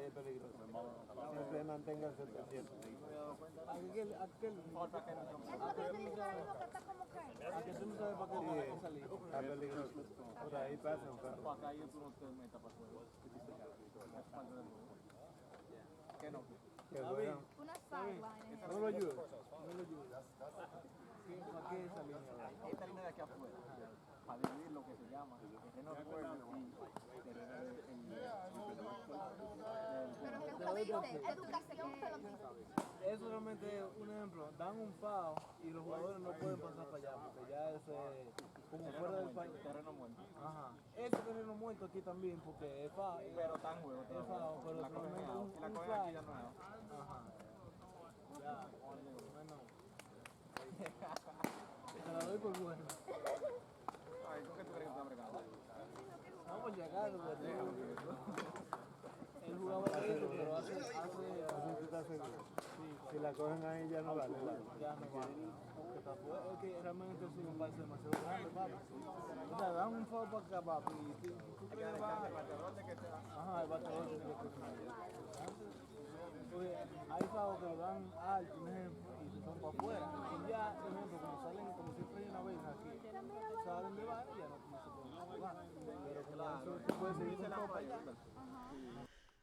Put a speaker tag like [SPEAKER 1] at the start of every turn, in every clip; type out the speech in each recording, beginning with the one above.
[SPEAKER 1] es peligroso. Siempre manténgase quieto. Aquel. A que tú no sabes para qué salir. Está peligroso. Por ahí pasa un carro. Para acá yo tú no te metas para afuera. Que no. Que bueno.
[SPEAKER 2] Una salva.
[SPEAKER 1] No lo ayudes. No lo ayudes. ¿Para qué esa línea?
[SPEAKER 3] Esta línea de aquí afuera. Para dividir lo que se llama el terreno de juego y terreno
[SPEAKER 2] Pero ¿qué tú dices? ¿Qué tú dices?
[SPEAKER 1] Eso realmente es un ejemplo. Dan un foul y los jugadores no pueden pasar para allá porque ya es como fuera del país.
[SPEAKER 3] terreno muerto.
[SPEAKER 1] Ajá. Ese terreno muerto aquí también porque es foul.
[SPEAKER 3] Pero tan juego.
[SPEAKER 1] Es foul, pero
[SPEAKER 3] la cogen
[SPEAKER 1] solamente
[SPEAKER 3] aquí, la cogen aquí ya no es.
[SPEAKER 1] Ajá. Ya. Bueno. Te la doy por buena.
[SPEAKER 3] Ay, ¿tú qué tú crees que está bregando?
[SPEAKER 1] No, por si acaso, pues, él jugaba eso, pero hace tú estás seguro. Sí. Si la cogen ahí ya no vale. Ya no vale. Es que realmente es un pase demasiado grande, papi. O sea, dan un foul para acá, papi. ¿Tú crees que va? Ajá, el bateador tiene que presionar. Porque hay fouls que lo dan alto, un ejemplo, y se son para afuera. Y ya, por ejemplo, como salen, como siempre hay una vez aquí, salen de baile y ya no se pueden jugar. Pero claro, tú puedes seguir con todo para allá.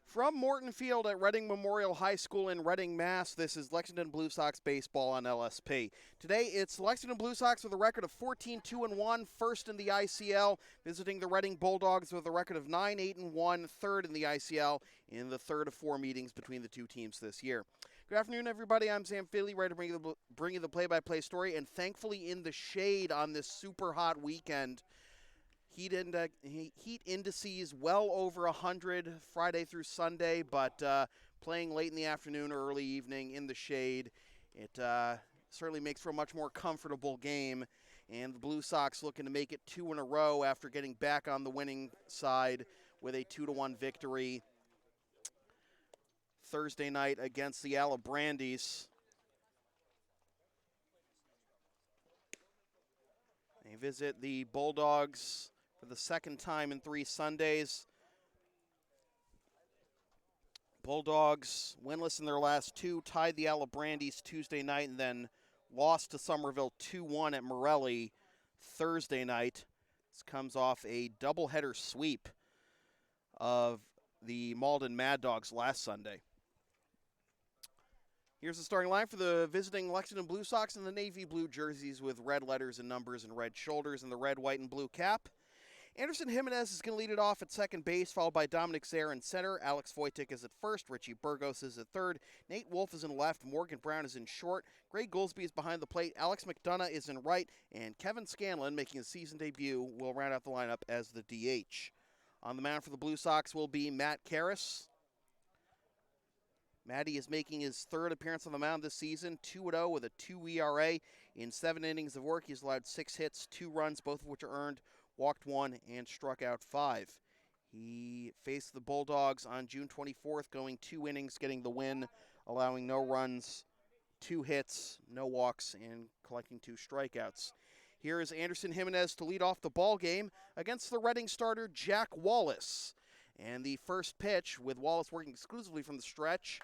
[SPEAKER 4] From Morton Field at Reading Memorial High School in Reading, Mass., this is Lexington Blue Sox baseball on LSP. Today, it's Lexington Blue Sox with a record of 14-2-1, first in the ICL, visiting the Reading Bulldogs with a record of 9-8-1, third in the ICL, in the third of four meetings between the two teams this year. Good afternoon, everybody. I'm Sam Feely, ready to bring you the play-by-play story, and thankfully in the shade on this super hot weekend. Heat indices well over 100 Friday through Sunday, but playing late in the afternoon or early evening in the shade, it certainly makes for a much more comfortable game. And the Blue Sox looking to make it two in a row after getting back on the winning side with a 2-1 victory Thursday night against the Alabrandies. They visit the Bulldogs for the second time in 3 Sundays. Bulldogs winless in their last 2, tied the Alabrandies Tuesday night, and then lost to Somerville 2-1 at Morelli Thursday night. This comes off a doubleheader sweep of the Malden Mad Dogs last Sunday. Here's the starting line for the visiting Lexington Blue Sox in the navy blue jerseys with red letters and numbers and red shoulders and the red, white, and blue cap. Anderson Jimenez is going to lead it off at second base, followed by Dominic Zaire in center. Alex Wojtik is at first. Richie Burgos is at third. Nate Wolf is in left. Morgan Brown is in short. Greg Goolsby is behind the plate. Alex McDonough is in right. And Kevin Scanlon, making his season debut, will round out the lineup as the DH. On the mound for the Blue Sox will be Matt Karras. Matty is making his third appearance on the mound this season, 2-0 with a 2 ERA. In 7 innings of work, he's allowed 6 hits, 2 runs, both of which are earned, walked 1, and struck out 5. He faced the Bulldogs on June 24th, going 2 innings, getting the win, allowing no runs, 2 hits, no walks, and collecting 2 strikeouts. Here is Anderson Jimenez to lead off the ball game against the Reading starter, Jack Wallace. And the first pitch, with Wallace working exclusively from the stretch,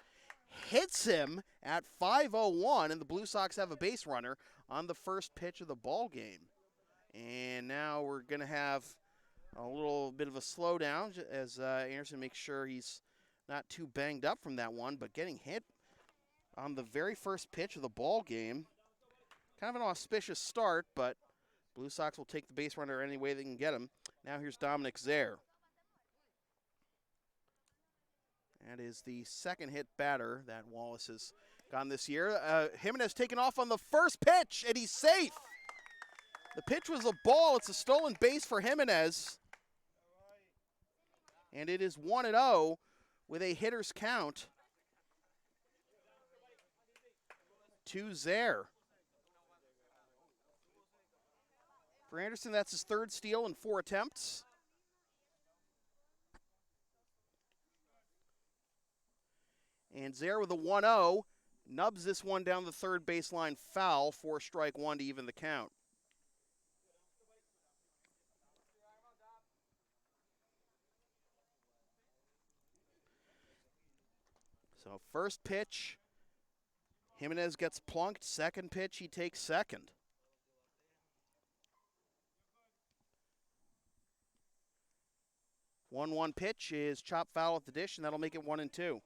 [SPEAKER 4] hits him at 5:01, and the Blue Sox have a base runner on the first pitch of the ball game. And now we're going to have a little bit of a slowdown as Anderson makes sure he's not too banged up from that one, but getting hit on the very first pitch of the ball game. Kind of an auspicious start, but Blue Sox will take the base runner any way they can get him. Now here's Dominic Zaire. That is the second hit batter that Wallace has gone this year. Jimenez taken off on the first pitch, and he's safe. The pitch was a ball. It's a stolen base for Jimenez. And it is 1-0 with a hitter's count to Zaire. For Anderson, that's his third steal in 4 attempts. And Zaire with a 1-0 nubs this one down the third baseline foul for strike 1 to even the count. So first pitch, Jimenez gets plunked. Second pitch, he takes second. One pitch is chop foul at the dish, and that'll make it 1-2.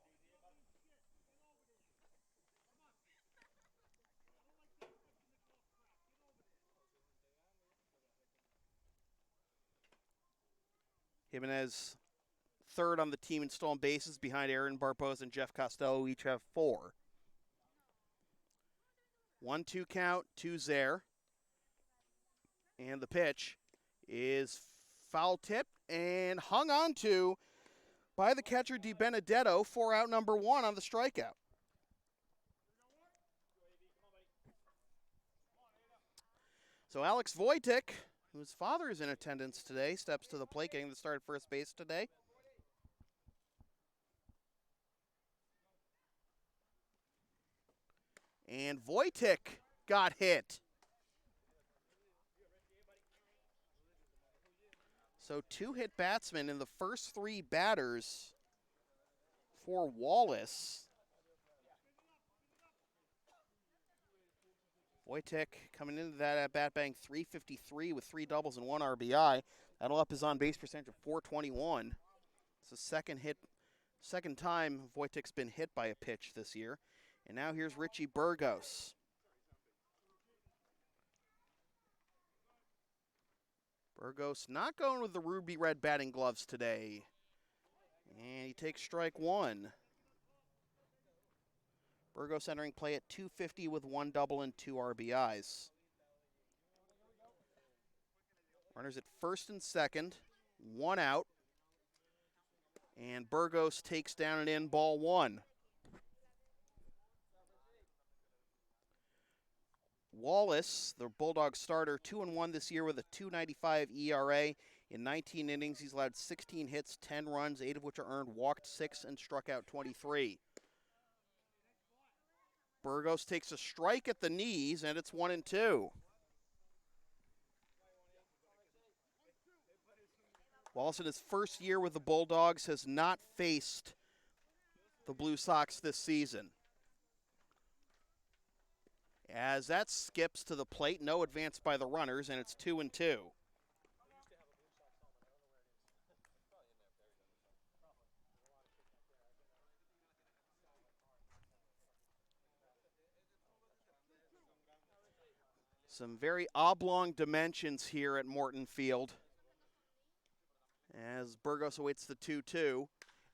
[SPEAKER 4] Jimenez third on the team in stolen bases behind Aaron Barpos and Jeff Costello, who each have 4. 1-2 count to Zaire. And the pitch is foul tipped and hung on to by the catcher Di Benedetto for out number 1 on the strikeout. So Alex Wojtek, whose father is in attendance today, steps to the plate, getting the start at first base today. And Wojtek got hit. So 2 hit batsmen in the first 3 batters for Wallace. Wojtek coming into that at bat bang .353 with 3 doubles and 1 RBI. That'll up his on-base percentage of .421. It's the second time Wojtek's been hit by a pitch this year. And now here's Richie Burgos. Burgos not going with the ruby red batting gloves today. And he takes strike 1. Burgos entering play at .250 with 1 double and 2 RBIs. Runners at first and second, 1 out. And Burgos takes down and in ball 1. Wallace, the Bulldogs starter, 2-1 this year with a .295 ERA. In 19 innings, he's allowed 16 hits, 10 runs, 8 of which are earned, walked 6, and struck out 23. Burgos takes a strike at the knees, and it's 1-2. Wallace, in his first year with the Bulldogs, has not faced the Blue Sox this season. As that skips to the plate, no advance by the runners, and it's 2-2. Some very oblong dimensions here at Morton Field as Burgos awaits the 2-2.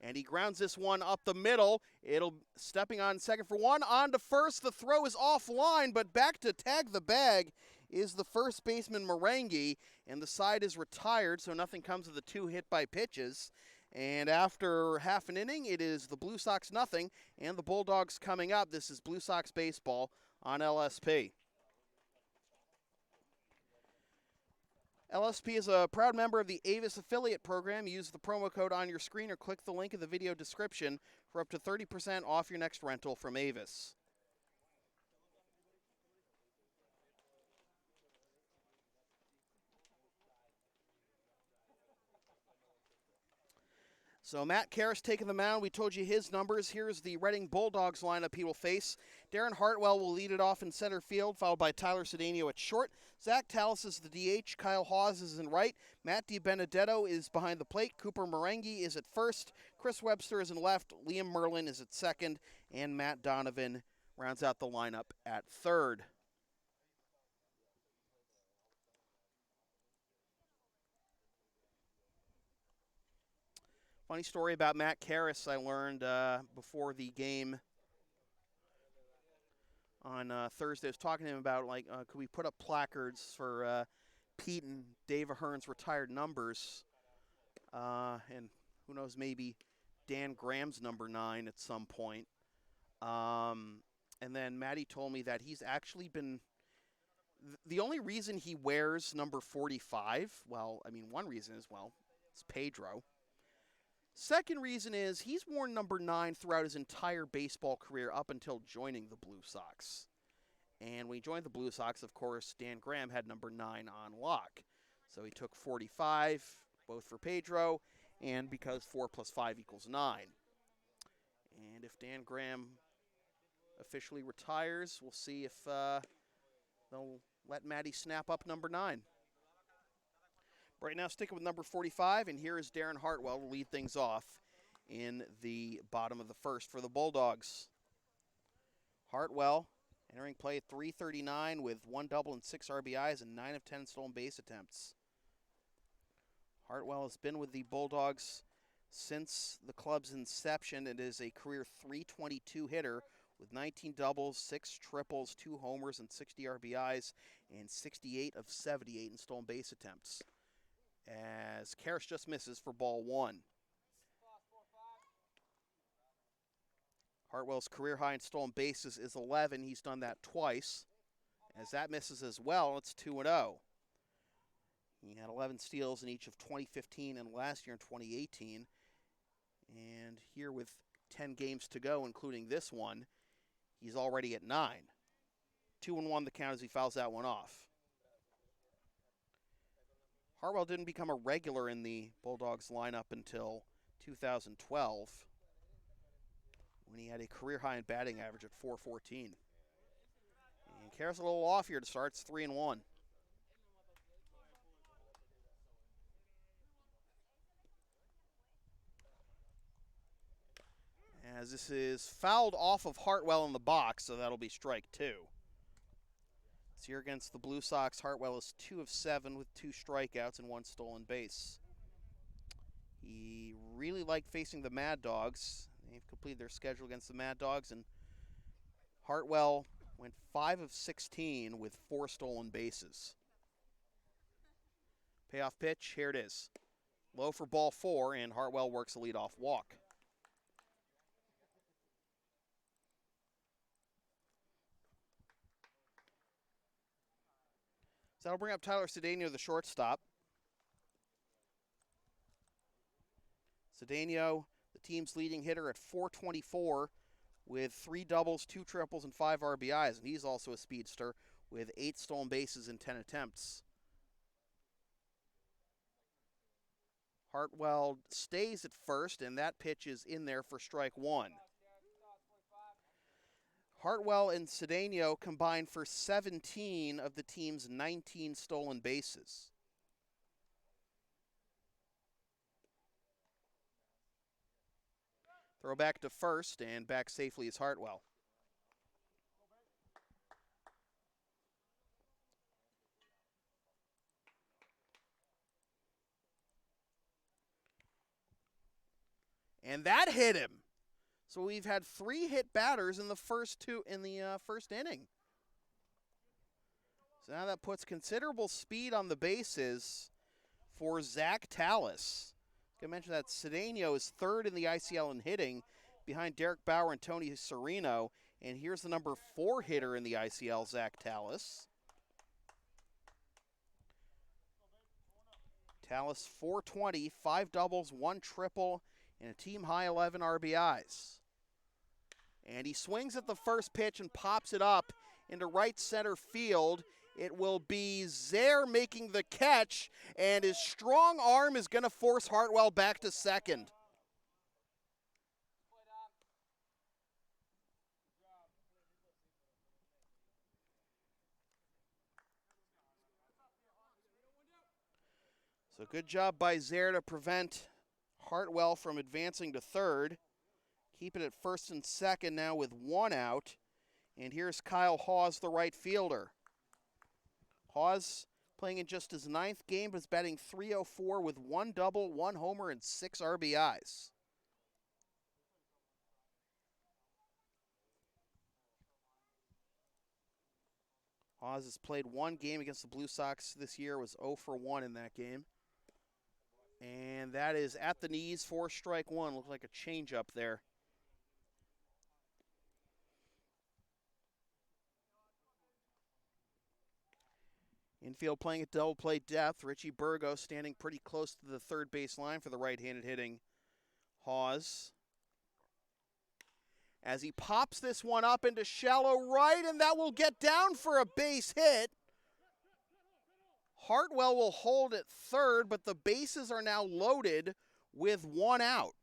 [SPEAKER 4] And he grounds this one up the middle. It'll stepping on second for 1. On to first. The throw is offline, but back to tag the bag is the first baseman Marangi. And the side is retired, so nothing comes of the 2 hit by pitches. And after half an inning, it is the Blue Sox nothing and the Bulldogs coming up. This is Blue Sox baseball on LSP. LSP is a proud member of the Avis affiliate program. Use the promo code on your screen or click the link in the video description for up to 30% off your next rental from Avis. So Matt Karras taking the mound. We told you his numbers. Here's the Reading Bulldogs lineup he will face. Darren Hartwell will lead it off in center field, followed by Tyler Cedeno at short. Zach Tallis is the DH. Kyle Hawes is in right. Matt DiBenedetto is behind the plate. Cooper Marangi is at first. Chris Webster is in left. Liam Merlin is at second. And Matt Donovan rounds out the lineup at third. Funny story about Matt Karras I learned before the game on Thursday. I was talking to him about, could we put up placards for Pete and Dave Ahern's retired numbers? And who knows, maybe Dan Graham's number 9 at some point. And then Matty told me that he's actually been the only reason he wears number 45, one reason is, it's Pedro. Second reason is he's worn number 9 throughout his entire baseball career up until joining the Blue Sox. And when he joined the Blue Sox, of course, Dan Graham had number 9 on lock. So he took 45, both for Pedro, and because 4 + 5 = 9. And if Dan Graham officially retires, we'll see if they'll let Maddie snap up number 9. Right now, sticking with number 45, and here is Darren Hartwell to lead things off in the bottom of the first for the Bulldogs. Hartwell entering play at .339 with 1 double and 6 RBIs and 9 of 10 stolen base attempts. Hartwell has been with the Bulldogs since the club's inception and is a career .322 hitter with 19 doubles, 6 triples, 2 homers, and 60 RBIs, and 68 of 78 in stolen base attempts. As Karras just misses for ball 1. Hartwell's career high in stolen bases is 11. He's done that twice. As that misses as well, it's 2-0. He had 11 steals in each of 2015 and last year in 2018. And here with 10 games to go, including this one, he's already at 9. 2-1 the count as he fouls that one off. Hartwell didn't become a regular in the Bulldogs lineup until 2012, when he had a career high in batting average at .414. And Karras a little off here to start. It's 3-1. As this is fouled off of Hartwell in the box, so that'll be strike 2. This year against the Blue Sox, Hartwell is 2 of 7 with 2 strikeouts and 1 stolen base. He really liked facing the Mad Dogs. They've completed their schedule against the Mad Dogs, and Hartwell went 5 of 16 with 4 stolen bases. Payoff pitch, here it is. Low for ball 4, and Hartwell works a leadoff walk. So that'll bring up Tyler Cedeno, the shortstop. Cedeno, the team's leading hitter at .424 with 3 doubles, 2 triples, and 5 RBIs. And he's also a speedster with 8 stolen bases in 10 attempts. Hartwell stays at first, and that pitch is in there for strike 1. Hartwell and Cedeno combined for 17 of the team's 19 stolen bases. Throw back to first, and back safely is Hartwell. And that hit him. So we've had 3 hit batters in the first first inning. So now that puts considerable speed on the bases for Zach Tallis. I mentioned that Cedeno is 3rd in the ICL in hitting, behind Derek Bauer and Tony Sereno. And here's the number 4 hitter in the ICL, Zach Tallis. Tallis, .420, 5 doubles, 1 triple, and a team-high 11 RBIs. And he swings at the first pitch and pops it up into right center field. It will be Zaire making the catch, and his strong arm is going to force Hartwell back to second. So good job by Zaire to prevent Hartwell from advancing to third. Keep it at first and second now with 1 out. And here's Kyle Hawes, the right fielder. Hawes playing in just his 9th game, but is batting .304 with 1 double, 1 homer, and 6 RBIs. Hawes has played 1 game against the Blue Sox this year, was 0 for 1 in that game. And that is at the knees for strike 1. Looks like a changeup there. Infield playing at double play depth. Richie Burgos standing pretty close to the third base line for the right-handed hitting Hawes. As he pops this one up into shallow right, and that will get down for a base hit. Hartwell will hold at third, but the bases are now loaded with 1 out.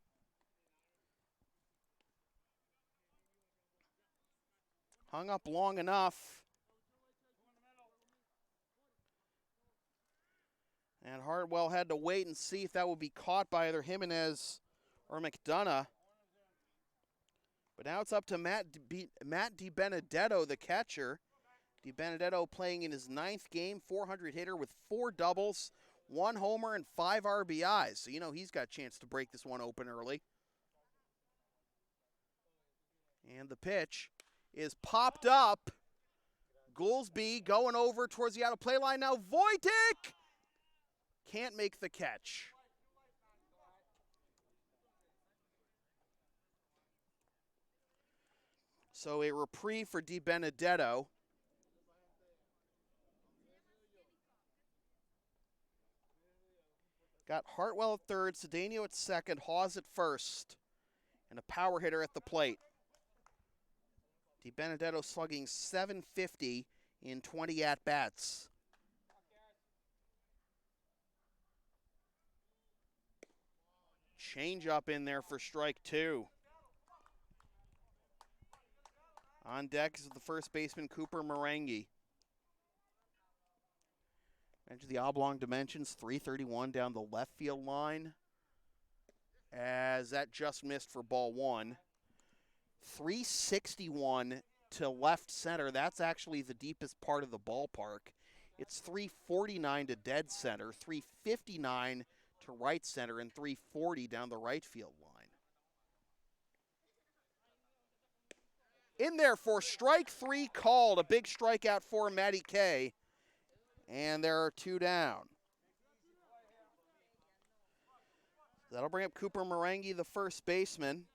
[SPEAKER 4] Hung up long enough. And Hartwell had to wait and see if that would be caught by either Jimenez or McDonough. But now it's up to Matt DiBenedetto, the catcher. DiBenedetto playing in his 9th game, 400 hitter with 4 doubles, 1 homer, and 5 RBIs. So, you know, he's got a chance to break this one open early. And the pitch is popped up. Goolsby going over towards the out-of-play line. Now Wojtek can't make the catch. So a reprieve for DiBenedetto. Got Hartwell at third, Cedeno at second, Hawes at first, and a power hitter at the plate. DiBenedetto slugging .750 in 20 at-bats. Change up in there for strike 2. On deck is the first baseman, Cooper Marangi. Measure the oblong dimensions, 331 down the left field line, as that just missed for ball 1. 361 to left center. That's actually the deepest part of the ballpark. It's 349 to dead center, 359 to right center, and 340 down the right field line. In there for strike 3 called, a big strikeout for Matty K. And there are 2 down. That'll bring up Cooper Marangi, the first baseman.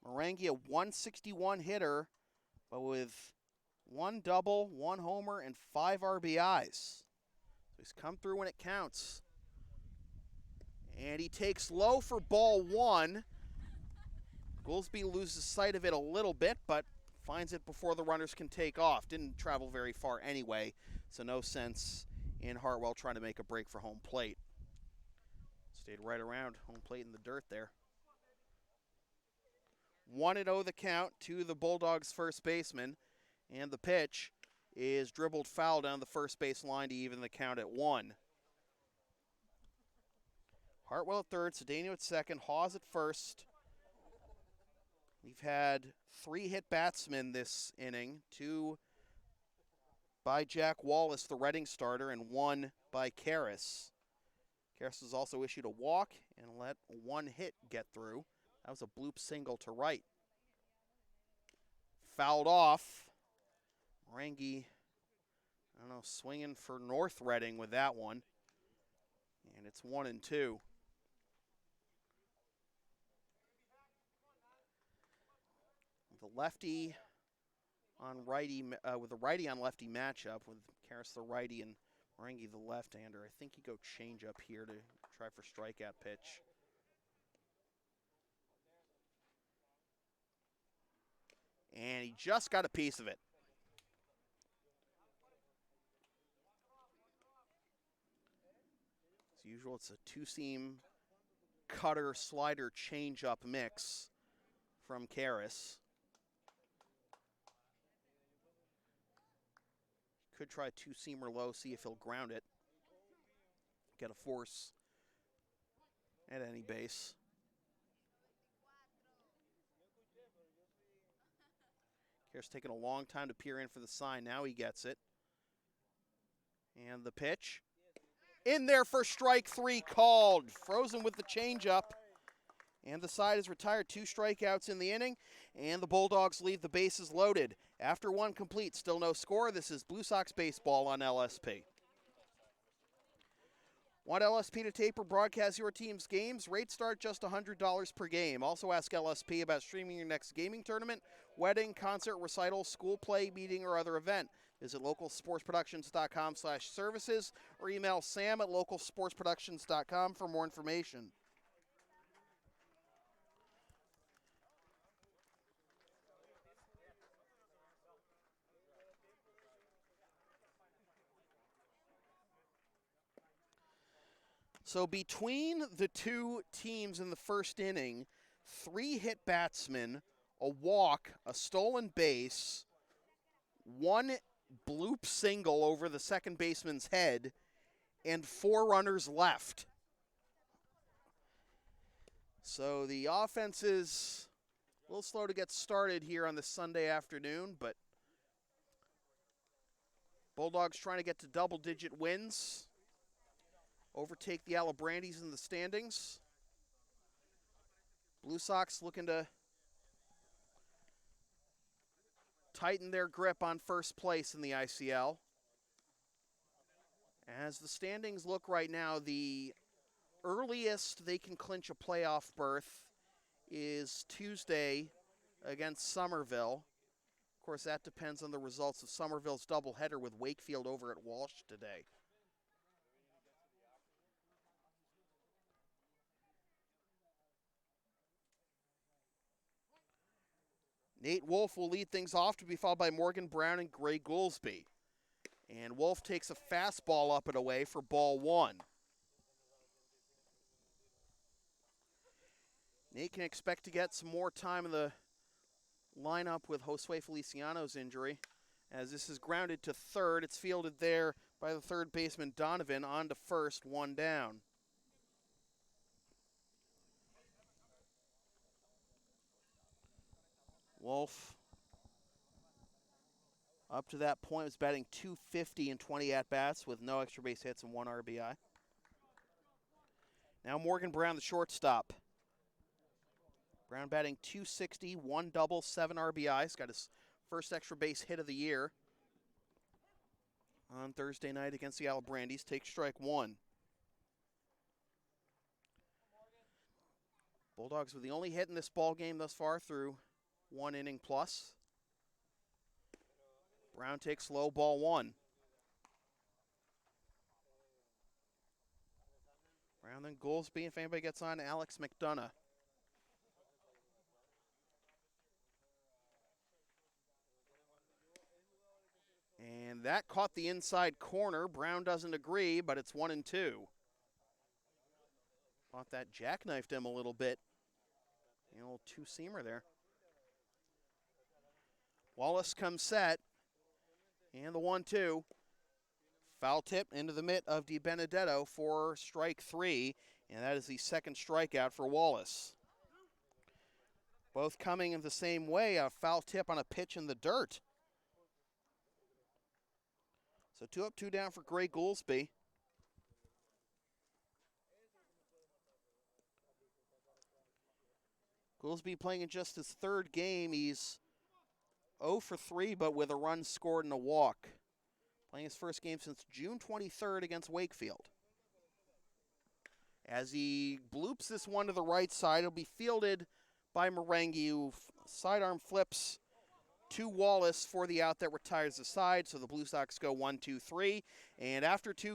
[SPEAKER 4] Marangi, a 161 hitter, but with 1 double, 1 homer, and 5 RBIs. So he's come through when it counts. And he takes low for ball 1. Goolsby loses sight of it a little bit, but finds it before the runners can take off. Didn't travel very far anyway, so no sense in Hartwell trying to make a break for home plate. Stayed right around home plate in the dirt there. 1-0 the count to the Bulldogs' first baseman, and the pitch is dribbled foul down the first base line to even the count at 1. Hartwell at third, Cedeno at second, Hawes at first. We've had 3 hit batsmen this inning, 2 by Jack Wallace, the Reading starter, and 1 by Karras. Karras has also issued a walk and let 1 hit get through. That was a bloop single to right. Fouled off. Marangi, I don't know, swinging for North Reading with that one. And it's 1-2. The lefty on righty, with a righty on lefty matchup with Karras the righty and Marangi the left-hander. I think you go change up here to try for strikeout pitch. And he just got a piece of it. As usual, it's a 2-seam cutter slider change-up mix from Karras. Could try a 2-seamer low, see if he'll ground it. Get a force at any base. Karras taking a long time to peer in for the sign. Now he gets it. And the pitch. In there for strike 3 called. Frozen with the changeup. And the side is retired. 2 strikeouts in the inning. And the Bulldogs leave the bases loaded. After 1 complete, still no score. This is Blue Sox baseball on LSP. Want LSP to tape or broadcast your team's games? Rates start just $100 per game. Also ask LSP about streaming your next gaming tournament, wedding, concert, recital, school play, meeting, or other event. Visit localsportsproductions.com/services or email sam@localsportsproductions.com for more information. So between the 2 teams in the first inning, 3 hit batsmen, a walk, a stolen base, 1 bloop single over the second baseman's head, and 4 runners left. So the offense is a little slow to get started here on this Sunday afternoon, but Bulldogs trying to get to double-digit wins, overtake the Alabrandis in the standings. Blue Sox looking to tighten their grip on first place in the ICL. As the standings look right now, the earliest they can clinch a playoff berth is Tuesday against Somerville. Of course, that depends on the results of Somerville's doubleheader with Wakefield over at Walsh today. Nate Wolf will lead things off, to be followed by Morgan Brown and Gray Goolsby. And Wolf takes a fastball up and away for ball 1. Nate can expect to get some more time in the lineup with Josue Feliciano's injury. As this is grounded to third, it's fielded there by the third baseman Donovan, on to first, 1 down. Wolf, up to that point, was batting .250 in 20 at-bats with no extra base hits and 1 RBI. Now Morgan Brown, the shortstop. Brown batting .260, 1 double, 7 RBIs. Got his first extra base hit of the year on Thursday night against the Alabrandis. Takes strike 1. Bulldogs were the only hit in this ball game thus far through 1 inning plus. Brown takes low, ball 1. Brown then Goolsby, if anybody gets on, Alex McDonough. And that caught the inside corner. Brown doesn't agree, but it's 1-2. Thought that jackknifed him a little bit. The old two-seamer there. Wallace comes set. And the 1-2. Foul tip into the mitt of DiBenedetto for strike 3. And that is the second strikeout for Wallace. Both coming in the same way, a foul tip on a pitch in the dirt. So 2 up, 2 down for Gray Goolsby. Goolsby playing in just his 3rd game. He's 0 for 3, but with a run scored and a walk. Playing his first game since June 23rd against Wakefield. As he bloops this one to the right side, it'll be fielded by Merengue, who sidearm flips to Wallace for the out that retires the side. So the Blue Sox go 1-2-3. And after after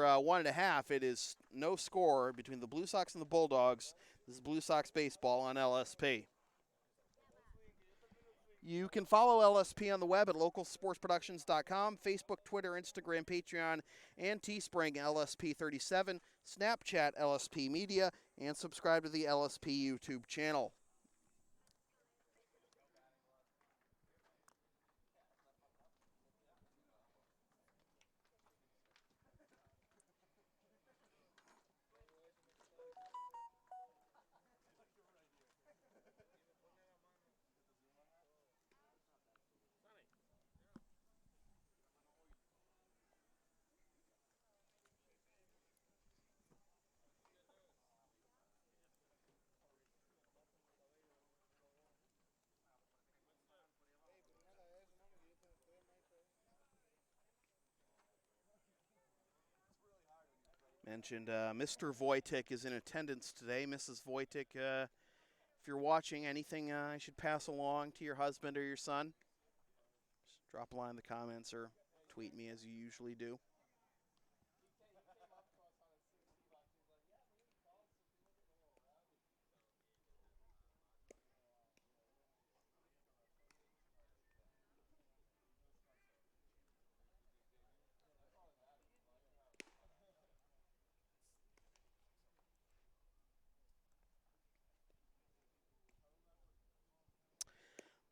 [SPEAKER 4] 1.5, it is no score between the Blue Sox and the Bulldogs. This is Blue Sox baseball on LSP. You can follow LSP on the web at localsportsproductions.com, Facebook, Twitter, Instagram, Patreon, and Teespring LSP37, Snapchat LSP Media, and subscribe to the LSP YouTube channel. Mentioned Mr. Wojtek is in attendance today. Mrs. Wojtek, if you're watching, anything I should pass along to your husband or your son, just drop a line in the comments or tweet me as you usually do.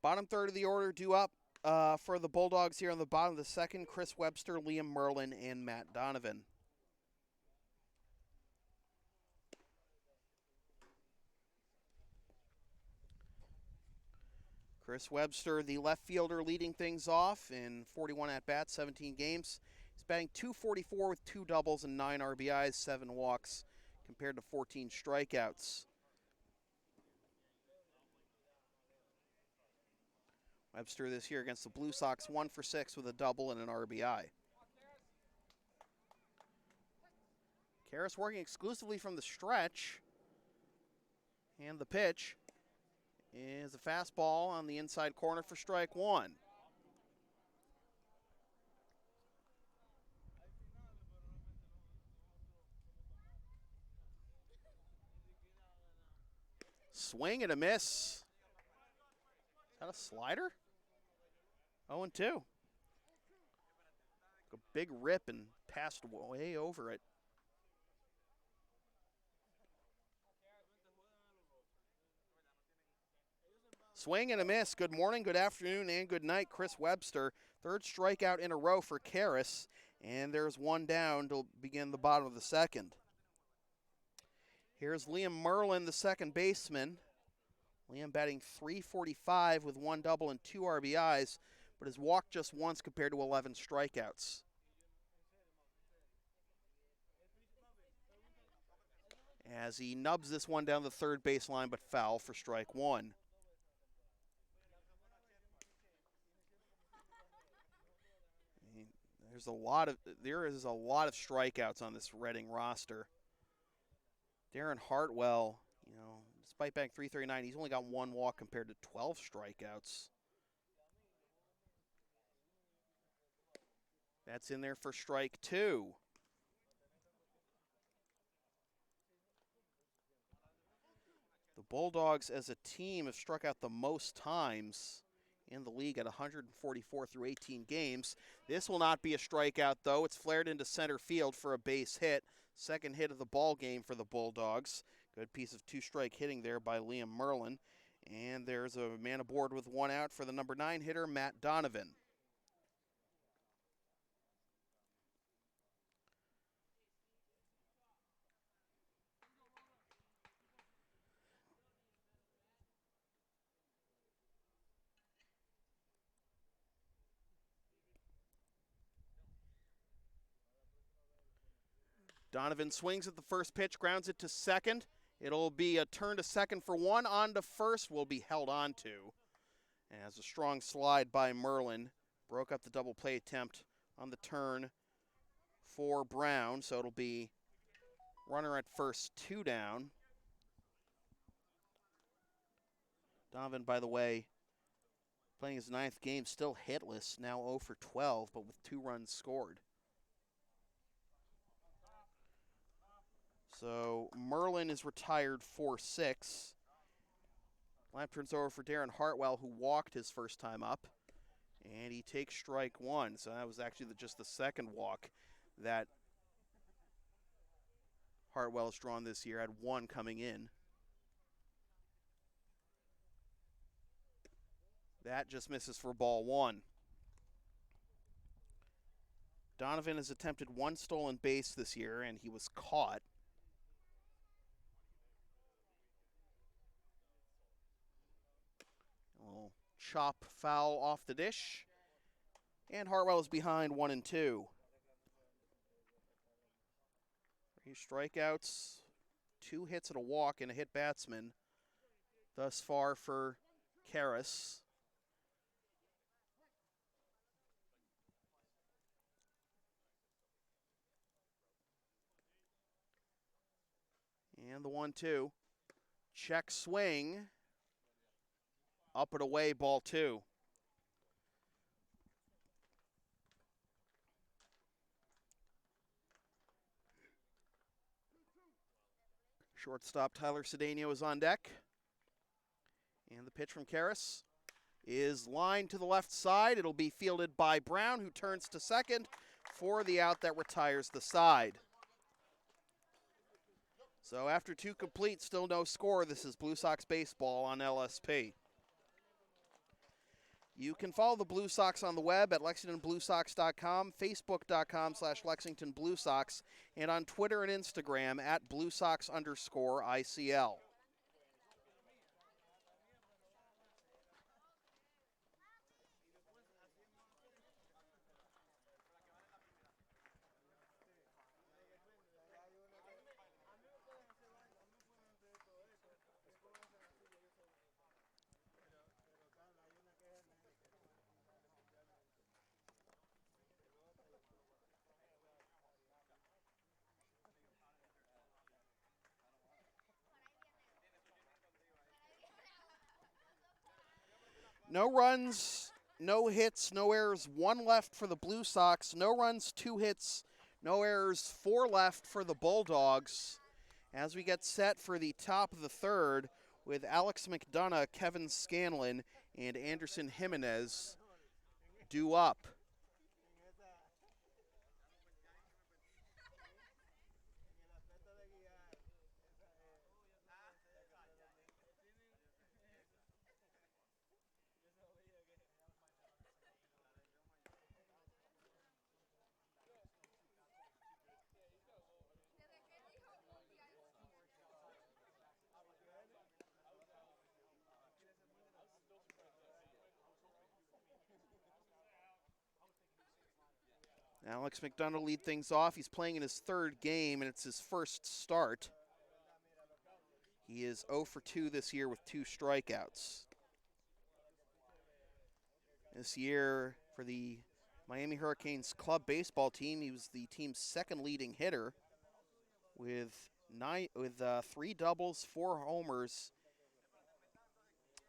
[SPEAKER 4] Bottom third of the order due up for the Bulldogs here on the bottom of the second. Chris Webster, Liam Merlin, and Matt Donovan. Chris Webster, the left fielder, leading things off in 41 at-bats, 17 games. He's batting .244 with 2 doubles and 9 RBIs, 7 walks, compared to 14 strikeouts. Webster this year against the Blue Sox, 1 for 6 with a double and an RBI. Karras working exclusively from the stretch. And the pitch is a fastball on the inside corner for strike 1. Swing and a miss. Is that a slider? 0-2. A big rip and passed way over it. Swing and a miss. Good morning, good afternoon, and good night, Chris Webster. Third strikeout in a row for Karras, and there's one down to begin the bottom of the second. Here's Liam Merlin, the second baseman. Liam batting .345 with 1 double and 2 RBIs, but has walked just once compared to 11 strikeouts. As he nubs this one down the third baseline, but foul for strike 1. There is a lot of strikeouts on this Reading roster. Darren Hartwell, despite batting .339, he's only got 1 walk compared to 12 strikeouts. That's in there for strike 2. The Bulldogs as a team have struck out the most times in the league at 144 through 18 games. This will not be a strikeout, though. It's flared into center field for a base hit. Second hit of the ball game for the Bulldogs. Good piece of 2-strike hitting there by Liam Merlin. And there's a man aboard with 1 out for the number 9 hitter, Matt Donovan. Donovan swings at the first pitch, grounds it to second. It'll be a turn to second for 1. On to first will be held on to. As a strong slide by Merlin broke up the double play attempt on the turn for Brown. So it'll be runner at first, 2 down. Donovan, by the way, playing his 9th game, still hitless, now 0 for 12, but with 2 runs scored. So Merlin is retired 4-6. Lap turns over for Darren Hartwell, who walked his first time up. And he takes strike 1. So that was actually just the second walk that Hartwell has drawn this year. Had 1 coming in. That just misses for ball 1. Donovan has attempted 1 stolen base this year, and he was caught. Chop foul off the dish. And Hartwell is behind 1-2. 3 strikeouts, 2 hits and a walk, and a hit batsman thus far for Karras. And the 1-2. Check swing. Up and away, ball 2. Shortstop Tyler Cedeno is on deck. And the pitch from Karras is lined to the left side. It'll be fielded by Brown, who turns to second for the out that retires the side. So after 2 complete, still no score. This is Blue Sox baseball on LSP. You can follow the Blue Sox on the web at LexingtonBlueSox.com, Facebook.com/Lexington Blue Sox, and on Twitter and Instagram at BlueSox_ICL. No runs, no hits, no errors, 1 left for the Blue Sox. No runs, 2 hits, no errors, 4 left for the Bulldogs. As we get set for the top of the third with Alex McDonough, Kevin Scanlon, and Anderson Jimenez due up. Alex McDonough lead things off. He's playing in his 3rd game, and it's his first start. He is 0 for 2 this year with 2 strikeouts. This year for the Miami Hurricanes club baseball team, he was the team's 2nd leading hitter with 3 doubles, 4 homers,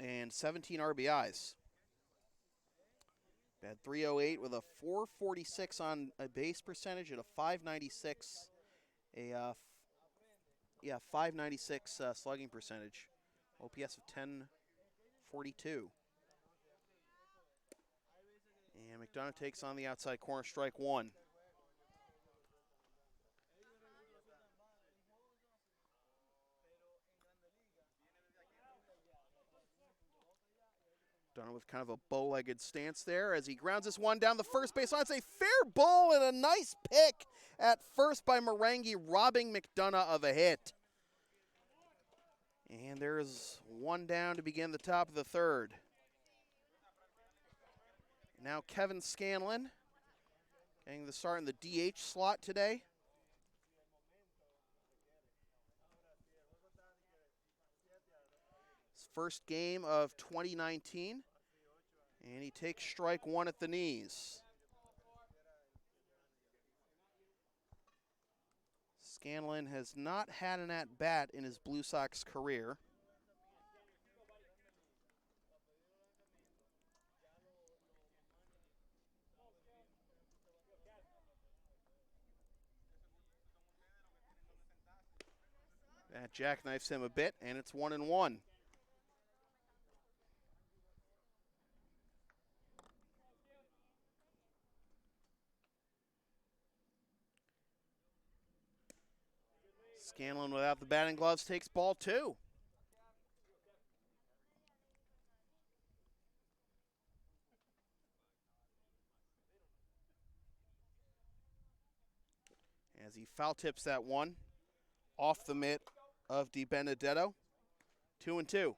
[SPEAKER 4] and 17 RBIs. Had 308 with a 446 on a base percentage and a 596, 596 slugging percentage. OPS of 1042. And McDonough takes on the outside corner, strike 1. Done with kind of a bow-legged stance there as he grounds this one down the first base line. It's a fair ball and a nice pick at first by Marangi, robbing McDonough of a hit. And there's 1 down to begin the top of the 3rd. Now Kevin Scanlon getting the start in the DH slot today. First game of 2019, and he takes strike 1 at the knees. Scanlon has not had an at-bat in his Blue Sox career. That jackknifes him a bit, and it's 1-1. Scanlon without the batting gloves takes ball 2. As he foul tips that one off the mitt of Di Benedetto. 2-2.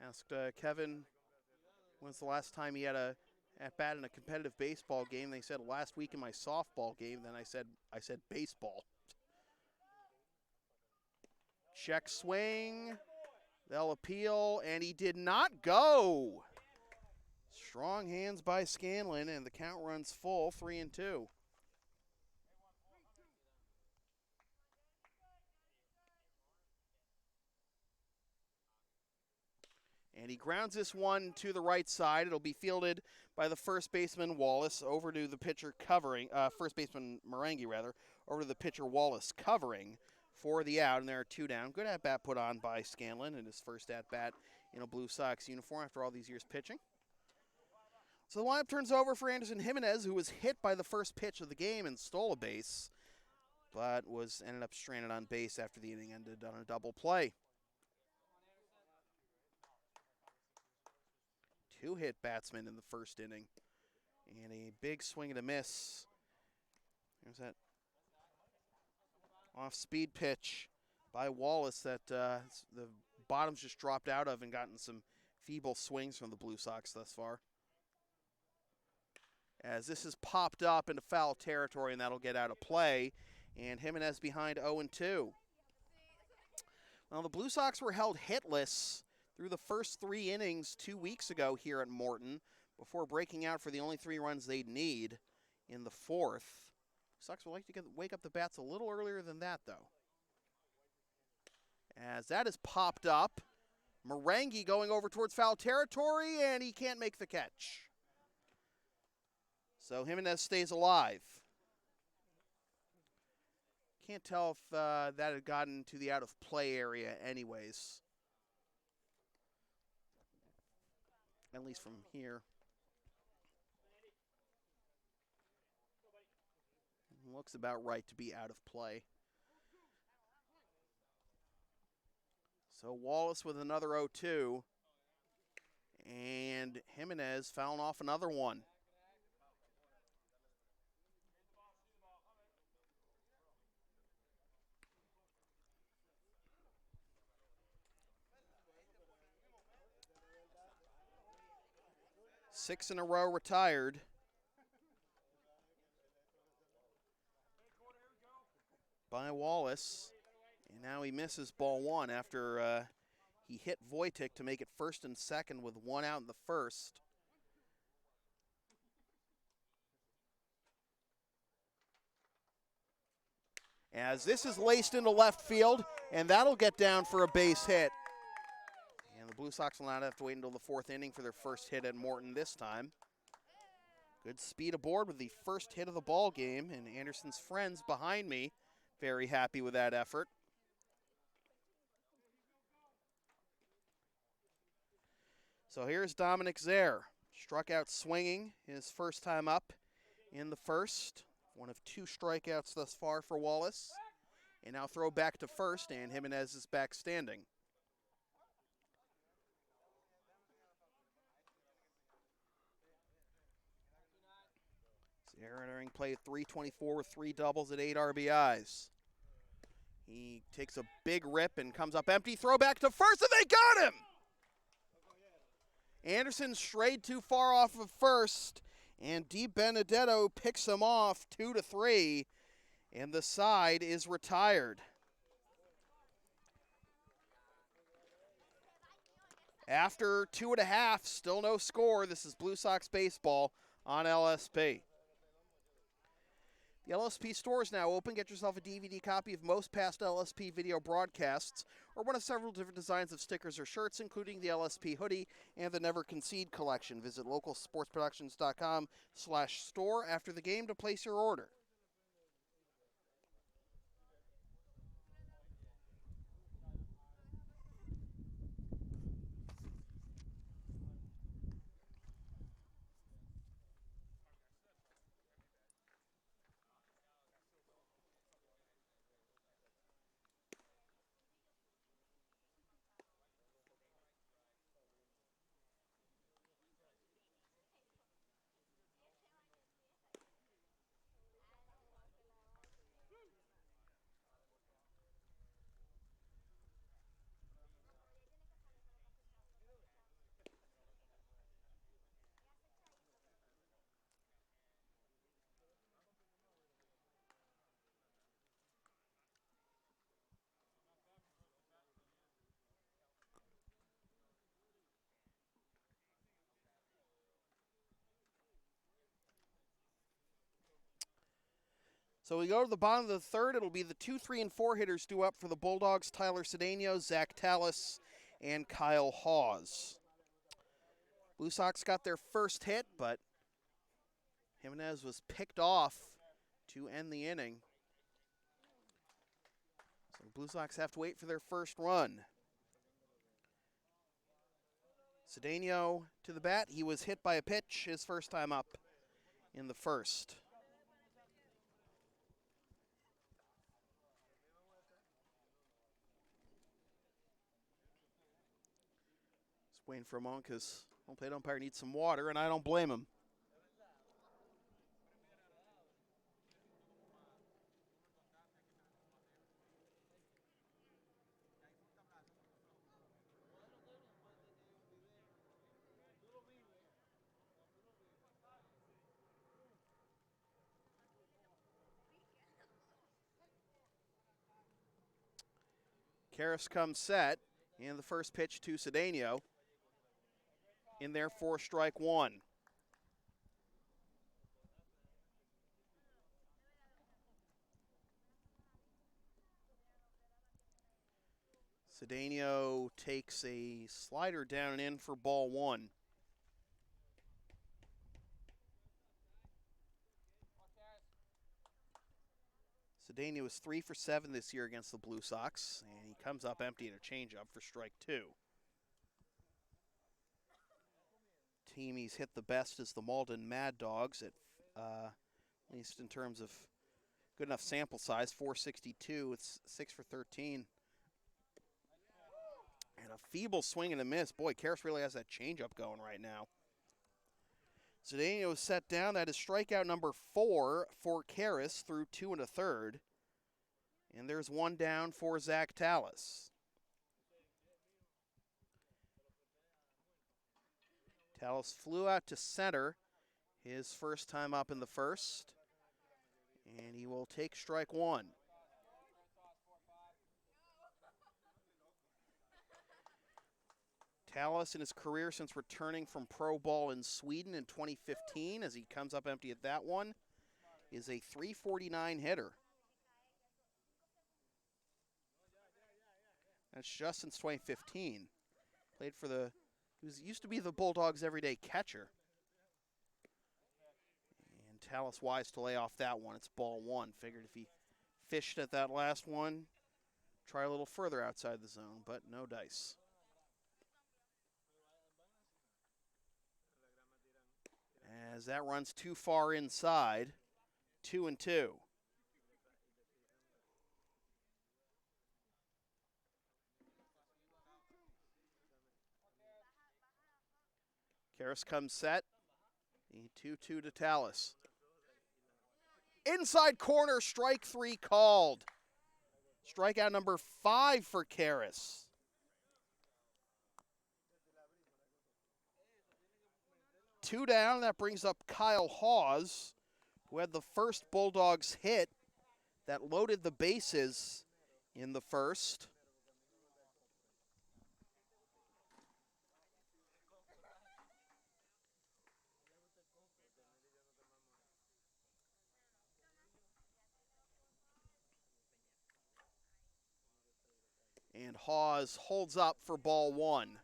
[SPEAKER 4] Asked Kevin when's the last time he had a at-bat in a competitive baseball game. They said last week in my softball game. Then I said baseball. Check swing. They'll appeal, and he did not go. Strong hands by Scanlon, and the count runs full, 3-2. And he grounds this one to the right side. It'll be fielded by the first baseman, Wallace, over to the pitcher covering, first baseman Marangi, rather, over to the pitcher, Wallace, covering for the out, and there are 2 down. Good at-bat put on by Scanlon in his first at-bat in a Blue Sox uniform after all these years pitching. So the lineup turns over for Anderson Jimenez, who was hit by the first pitch of the game and stole a base. but ended up stranded on base after the inning ended on a double play. 2-hit batsman in the first inning, and a big swing and a miss. There's that off-speed pitch by Wallace that the bottom's just dropped out of and gotten some feeble swings from the Blue Sox thus far. As this is popped up into foul territory, and that'll get out of play, and Jimenez behind 0-2. Well, the Blue Sox were held hitless through the first 3 innings 2 weeks ago here at Morton before breaking out for the only 3 runs they'd need in the 4th. Sox would like to wake up the bats a little earlier than that, though. As that is popped up, Merengue going over towards foul territory, and he can't make the catch. So Jimenez stays alive. Can't tell if that had gotten to the out-of-play area anyways. At least from here. Looks about right to be out of play. So Wallace with another 0-2. And Jimenez fouling off another one. Six in a row retired. By Wallace. And now he misses ball 1 after he hit Wojtek to make it 1st and 2nd with 1 out in the 1st. As this is laced into left field, and that'll get down for a base hit. And the Blue Sox will not have to wait until the 4th inning for their first hit at Morton this time. Good speed aboard with the first hit of the ball game, and Anderson's friends behind me very happy with that effort. So here's Dominic Zare. Struck out swinging his first time up in the 1st. One of 2 strikeouts thus far for Wallace. And now throw back to 1st, and Jimenez is back standing. Zare entering play at .324 with 3 doubles at 8 RBIs. He takes a big rip and comes up empty. Throw back to 1st, and they got him! Anderson strayed too far off of 1st, and DiBenedetto picks him off 2-3, and the side is retired. After 2.5, still no score. This is Blue Sox baseball on LSP. The LSP store is now open. Get yourself a DVD copy of most past LSP video broadcasts or one of several different designs of stickers or shirts, including the LSP hoodie and the Never Concede Collection. Visit localsportsproductions.com/store after the game to place your order. So we go to the bottom of the 3rd. It'll be the 2, 3, and 4 hitters due up for the Bulldogs: Tyler Cedeno, Zach Tallis, and Kyle Hawes. Blue Sox got their first hit, but Jimenez was picked off to end the inning. So the Blue Sox have to wait for their first run. Cedeno to the bat. He was hit by a pitch his first time up in the 1st. Waiting for a moment because home plate umpire needs some water, and I don't blame him. Karras comes set, and the first pitch to Cedeno. In there for strike one. Cedeno takes a slider down and in for ball one. Cedeno is 3 for 7 this year against the Blue Sox, and he comes up empty in a changeup for strike two. Team he's hit the best is the Malden Mad Dogs, at least in terms of good enough sample size, 462. It's 6 for 13. And a feeble swing and a miss. Boy, Karras really has that changeup going right now. Cedeno is set down. That is strikeout number 4 for Karras through 2 1/3. And there's one down for Zach Tallis. Tallis flew out to center his first time up in the first. And he will take strike one. Tallis in his career since returning from pro ball in Sweden in 2015, as he comes up empty at that one, is a .349 hitter. That's just since 2015. Played for used to be the Bulldogs' everyday catcher. And Tallis wise to lay off that one. It's ball one. Figured if he fished at that last one, try a little further outside the zone, but no dice. As that runs too far inside, 2-2. Karras comes set. The 2-2 to Tallis. Inside corner, strike three called. Strikeout number 5 for Karras. Two down, that brings up Kyle Hawes, who had the first Bulldogs hit that loaded the bases in the first. And Hawes holds up for ball one.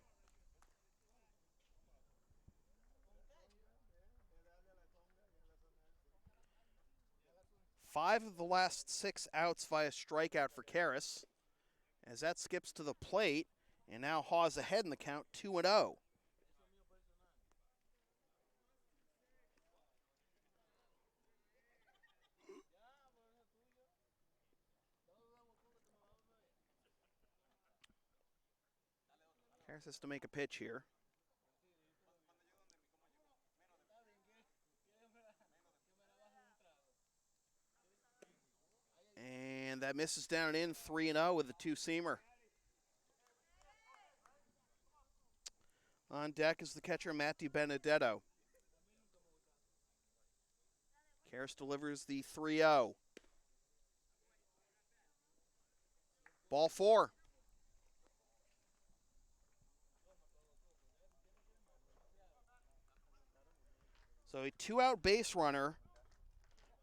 [SPEAKER 4] Five of the last 6 outs via strikeout for Karras, as that skips to the plate, and now Hawes ahead in the count, 2-0. Karras has to make a pitch here. And that misses down and in, 3-0 with the two-seamer. On deck is the catcher, Matt DiBenedetto. Karras delivers the 3-0. Ball 4. So a 2-out base runner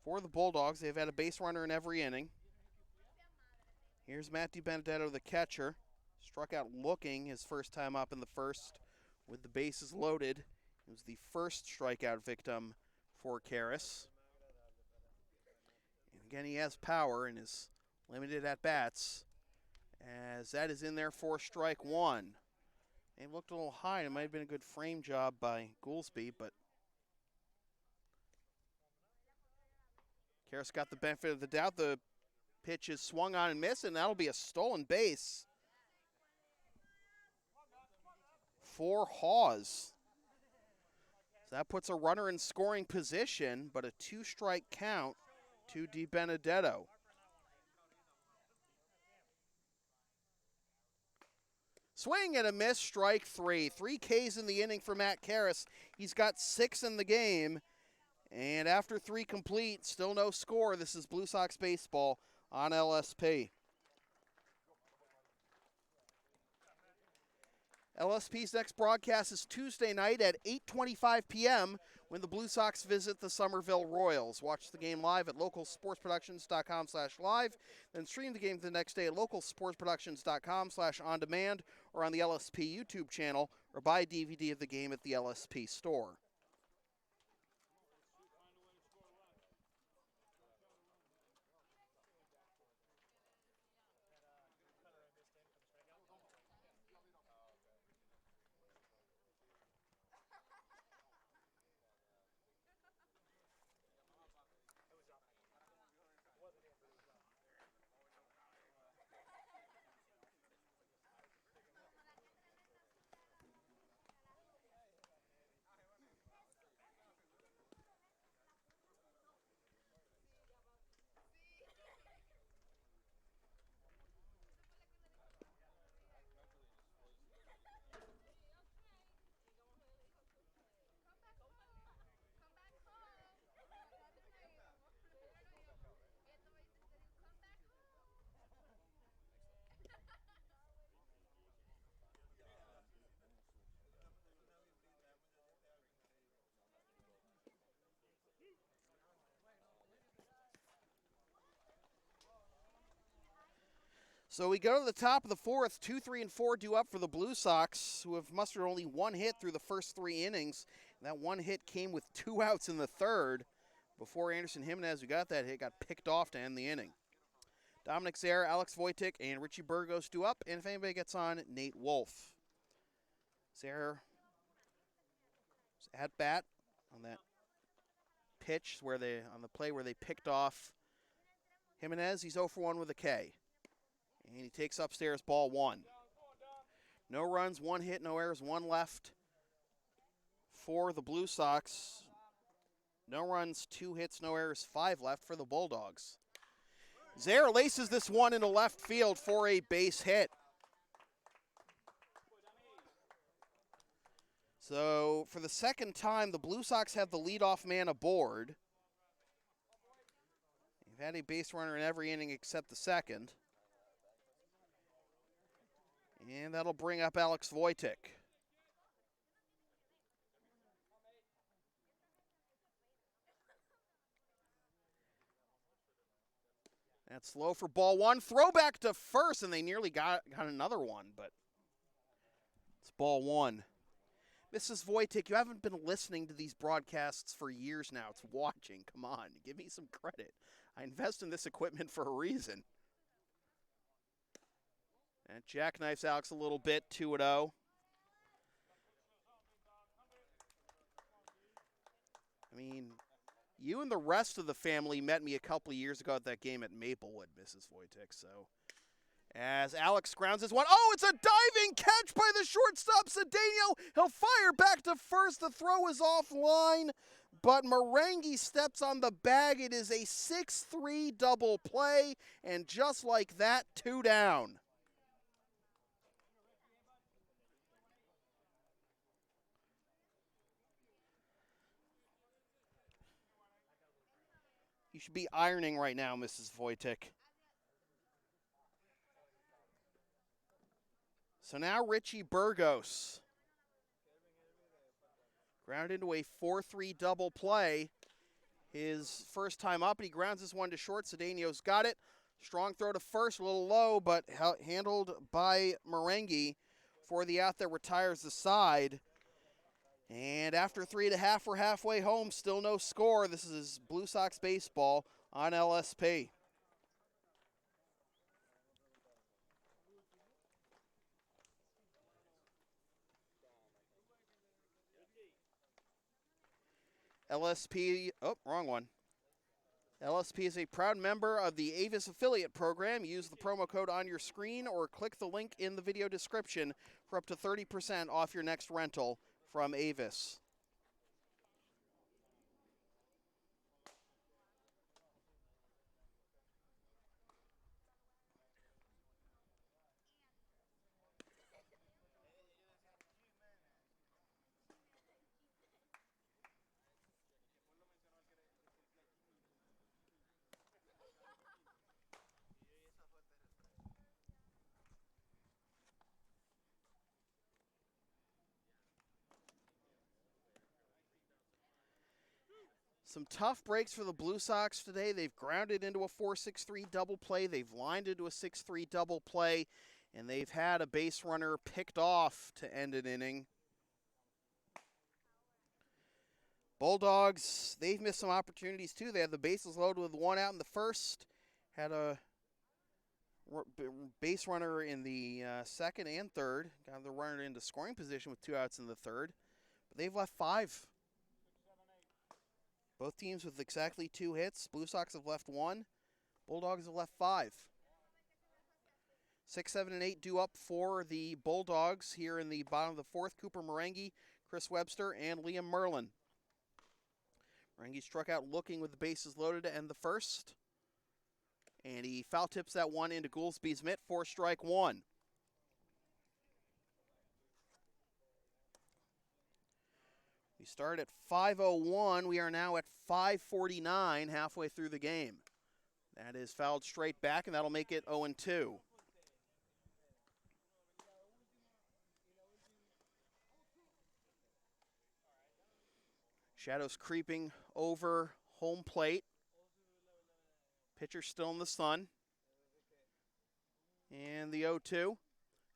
[SPEAKER 4] for the Bulldogs. They've had a base runner in every inning. Here's Matt DiBenedetto, the catcher. Struck out looking his first time up in the first with the bases loaded. It was the first strikeout victim for Karras. And again, he has power and is limited at bats, as that is in there for strike one. It looked a little high. It might have been a good frame job by Goolsby, but Karras got the benefit of the doubt. The pitch is swung on and missed, and that'll be a stolen base for Hawes. So that puts a runner in scoring position, but a 2-strike count to DiBenedetto. Swing and a miss, strike 3. 3 Ks in the inning for Matt Karras. He's got 6 in the game. And after 3 complete, still no score. This is Blue Sox baseball on LSP. LSP's next broadcast is Tuesday night at 8:25 p.m. when the Blue Sox visit the Somerville Royals. Watch the game live at localsportsproductions.com/live, then stream the game the next day at localsportsproductions.com/on-demand or on the LSP YouTube channel, or buy a DVD of the game at the LSP store. So we go to the top of the 4th. 2, 3, and 4 due up for the Blue Sox, who have mustered only 1 hit through the first 3 innings. And that 1 hit came with 2 outs in the 3rd before Anderson Jimenez, who got that hit, got picked off to end the inning. Dominic Zare, Alex Wojcik, and Richie Burgos due up. And if anybody gets on, Nate Wolf. Zare at bat on that pitch on the play where they picked off Jimenez. He's 0 for 1 with a K. And he takes upstairs ball 1. No runs, 1 hit, no errors, 1 left for the Blue Sox. No runs, 2 hits, no errors, 5 left for the Bulldogs. Zare laces this one into left field for a base hit. So for the second time, the Blue Sox have the leadoff man aboard. They've had a base runner in every inning except the second. And that'll bring up Alex Wojcik. That's low for ball 1. Throw back to first, and they nearly got another one, but it's ball 1. Mrs. Wojcik, you haven't been listening to these broadcasts for years now. It's watching. Come on, give me some credit. I invest in this equipment for a reason. And jackknifes Alex a little bit, 2-0. I mean, you and the rest of the family met me a couple of years ago at that game at Maplewood, Mrs. Wojcik. So, as Alex grounds this one, oh, it's a diving catch by the shortstop, Cedeno. He'll fire back to first. The throw is offline, but Merengue steps on the bag. It is a 6-3 double play, and just like that, 2 down. You should be ironing right now, Mrs. Wojcik. So now Richie Burgos. Grounded into a 4-3 double play. His first time up, and he grounds this one to short. Cedeno's got it. Strong throw to first, a little low, but handled by Merengue for the out that retires the side. And after 3.5, we're halfway home. Still no score. This is Blue Sox baseball on LSP. LSP, oh, wrong one. LSP is a proud member of the Avis affiliate program. Use the promo code on your screen or click the link in the video description for up to 30% off your next rental from Avis. Some tough breaks for the Blue Sox today. They've grounded into a 4-6-3 double play. They've lined into a 6-3 double play. And they've had a base runner picked off to end an inning. Bulldogs, they've missed some opportunities too. They had the bases loaded with one out in the first. Had a base runner in the second and third. Got the runner into scoring position with 2 outs in the third. But they've left 5. Both teams with exactly 2 hits. Blue Sox have left 1. Bulldogs have left 5. 6, 7, and 8 due up for the Bulldogs here in the bottom of the 4th. Cooper Merengue, Chris Webster, and Liam Merlin. Merengue struck out looking with the bases loaded to end the first. And he foul tips that one into Goolsby's mitt for strike 1. We start at 5:01. We are now at 5:49, halfway through the game. That is fouled straight back, and that'll make it 0-2. Shadows creeping over home plate. Pitcher still in the sun. And the 0-2.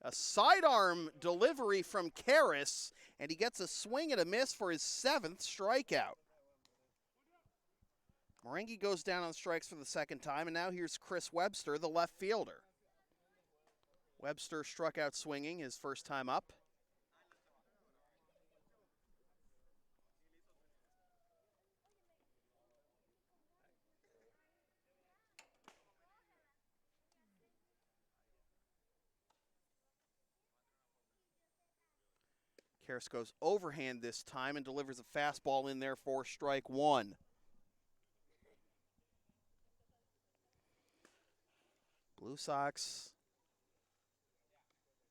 [SPEAKER 4] A sidearm delivery from Karras, and he gets a swing and a miss for his 7th strikeout. Merengue goes down on strikes for the 2nd time, and now here's Chris Webster, the left fielder. Webster struck out swinging his first time up. Karras goes overhand this time and delivers a fastball in there for strike 1. Blue Sox,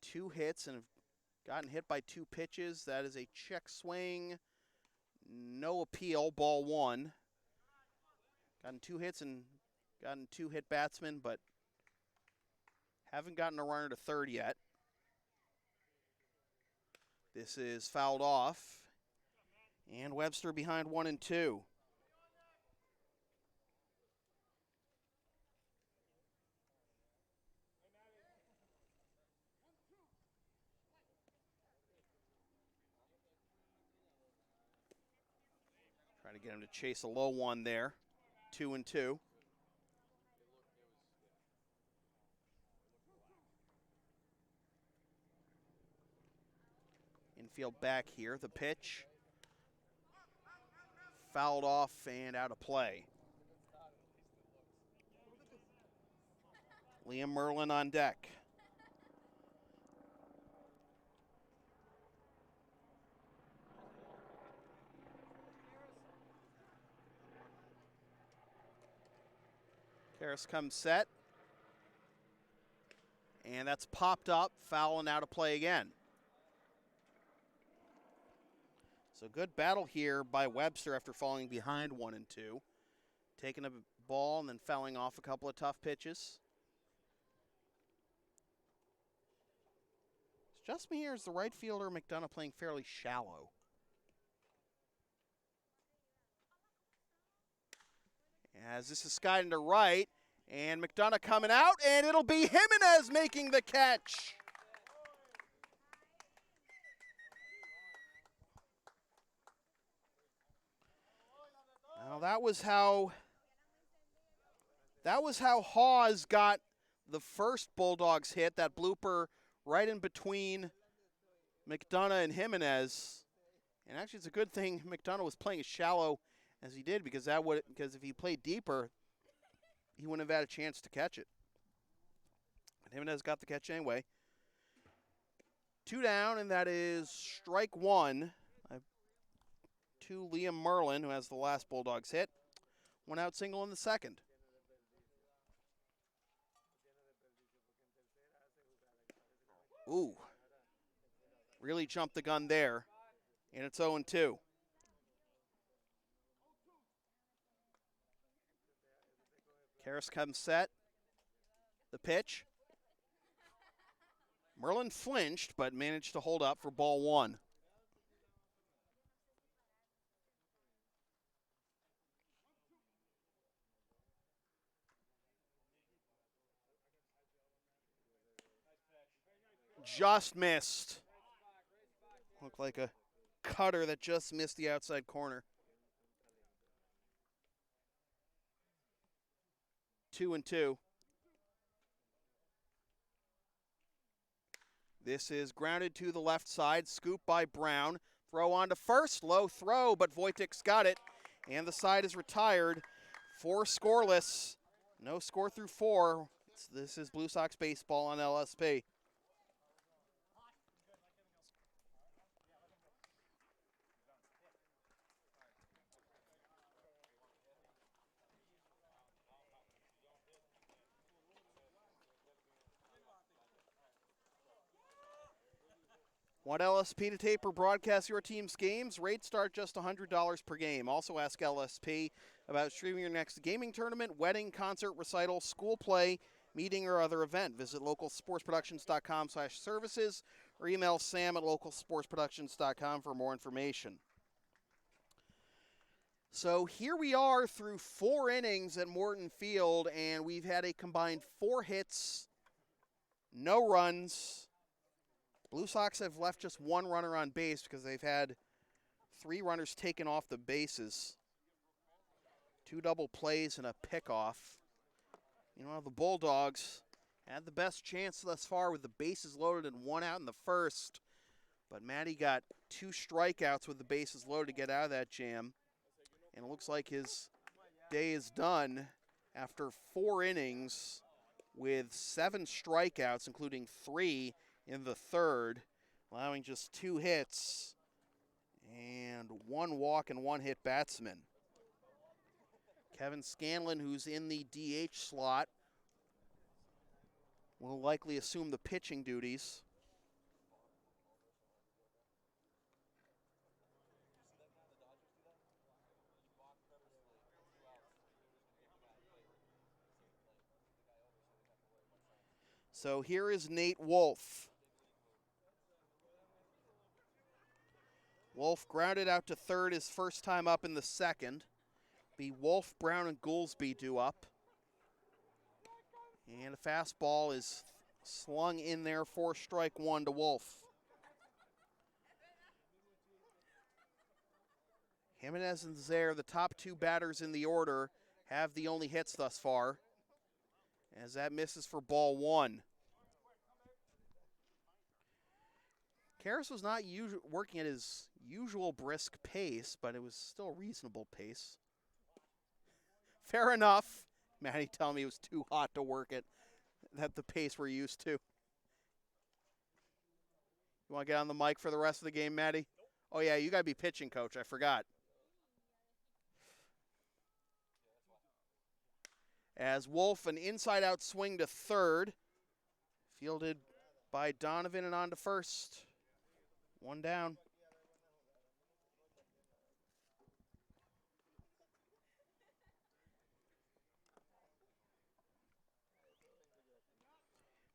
[SPEAKER 4] 2 hits and have gotten hit by 2 pitches. That is a check swing, no appeal, ball 1. Gotten 2 hits and gotten 2 hit batsmen, but haven't gotten a runner to third yet. This is fouled off, and Webster behind 1-2. Trying to get him to chase a low one there, 2-2. Infield back here, the pitch. Fouled off and out of play. Liam Merlin on deck. Karras comes set. And that's popped up, foul and out of play again. So good battle here by Webster after falling behind 1-2. Taking a ball and then fouling off a couple of tough pitches. It's just me here, is the right fielder McDonough playing fairly shallow? As this is skied into right, and McDonough coming out, and it'll be Jimenez making the catch. Now that was how Hawes got the first Bulldogs hit, that blooper right in between McDonough and Jimenez. And actually it's a good thing McDonough was playing as shallow as he did, because if he played deeper, he wouldn't have had a chance to catch it. But Jimenez got the catch anyway. 2 down, and that is strike 1 to Liam Merlin, who has the last Bulldogs hit. 1 out single in the second. Ooh. Really jumped the gun there. And it's 0-2. Karras comes set. The pitch. Merlin flinched, but managed to hold up for ball 1. Just missed. Looked like a cutter that just missed the outside corner. 2-2. This is grounded to the left side. Scoop by Brown. Throw on to first. Low throw, but Wojtik's got it. And the side is retired. 4 scoreless. No score through 4. This is Blue Sox baseball on LSP. Want LSP to tape or broadcast your team's games? Rates start just $100 per game. Also ask LSP about streaming your next gaming tournament, wedding, concert, recital, school play, meeting, or other event. Visit localsportsproductions.com/services or email sam@localsportsproductions.com for more information. So here we are through 4 innings at Morton Field, and we've had a combined 4 hits, no runs. Blue Sox have left just 1 runner on base because they've had 3 runners taken off the bases. 2 double plays and a pickoff. You know, the Bulldogs had the best chance thus far with the bases loaded and 1 out in the first. But Matty got 2 strikeouts with the bases loaded to get out of that jam. And it looks like his day is done after 4 innings with 7 strikeouts, including 3 in the third, allowing just 2 hits and 1 walk and 1 hit batsman. Kevin Scanlon, who's in the DH slot, will likely assume the pitching duties. So here is Nate Wolf. Wolf grounded out to third his first time up in the second. Be Wolf, Brown, and Goolsby due up. And a fastball is slung in there for strike 1 to Wolf. Jimenez and Zaire, the top 2 batters in the order, have the only hits thus far, as that misses for ball 1. Karras was not working at his usual brisk pace, but it was still a reasonable pace. Fair enough. Matty telling me it was too hot to work at the pace we're used to. You want to get on the mic for the rest of the game, Matty? Oh, yeah, you got to be pitching coach. I forgot. As Wolf, an inside-out swing to third. Fielded by Donovan and on to first. 1 down.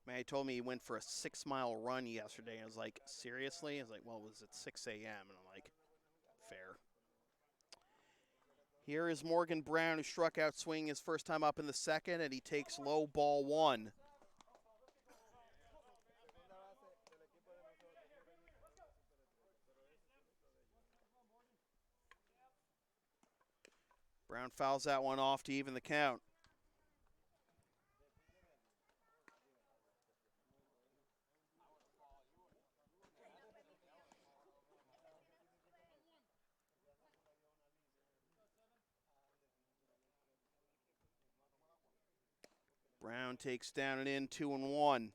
[SPEAKER 4] Matty told me he went for a 6-mile run yesterday. I was like, seriously? I was like, well, it was at 6 a.m. And I'm like, fair. Here is Morgan Brown, who struck out swinging his first time up in the second, and he takes low ball 1. Brown fouls that one off to even the count. Brown takes down and in, 2-1.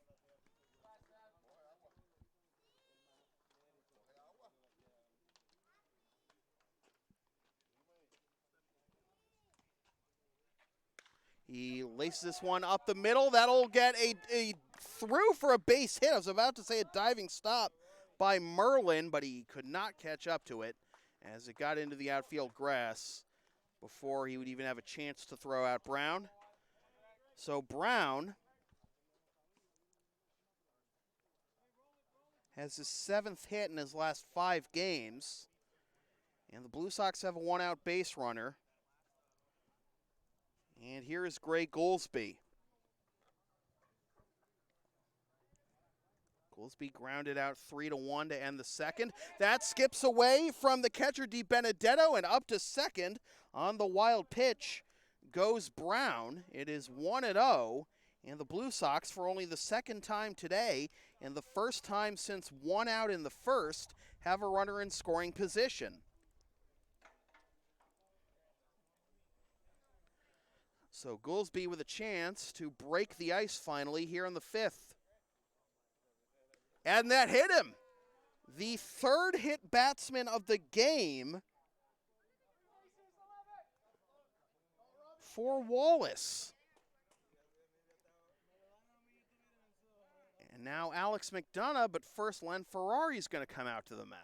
[SPEAKER 4] He laces this one up the middle. That'll get a through for a base hit. I was about to say a diving stop by Merlin, but he could not catch up to it as it got into the outfield grass before he would even have a chance to throw out Brown. So Brown has his 7th hit in his last 5 games, and the Blue Sox have a 1-out base runner. And here is Gray Goolsby. Goolsby grounded out 3-1 to end the second. That skips away from the catcher DiBenedetto, and up to second on the wild pitch goes Brown. It is 1-0, and the Blue Sox, for only the second time today and the first time since 1 out in the first, have a runner in scoring position. So Goolsby with a chance to break the ice finally here in the 5th. And that hit him. The 3rd hit batsman of the game for Wallace. And now Alex McDonough, but first Len Ferrari's going to come out to the mound.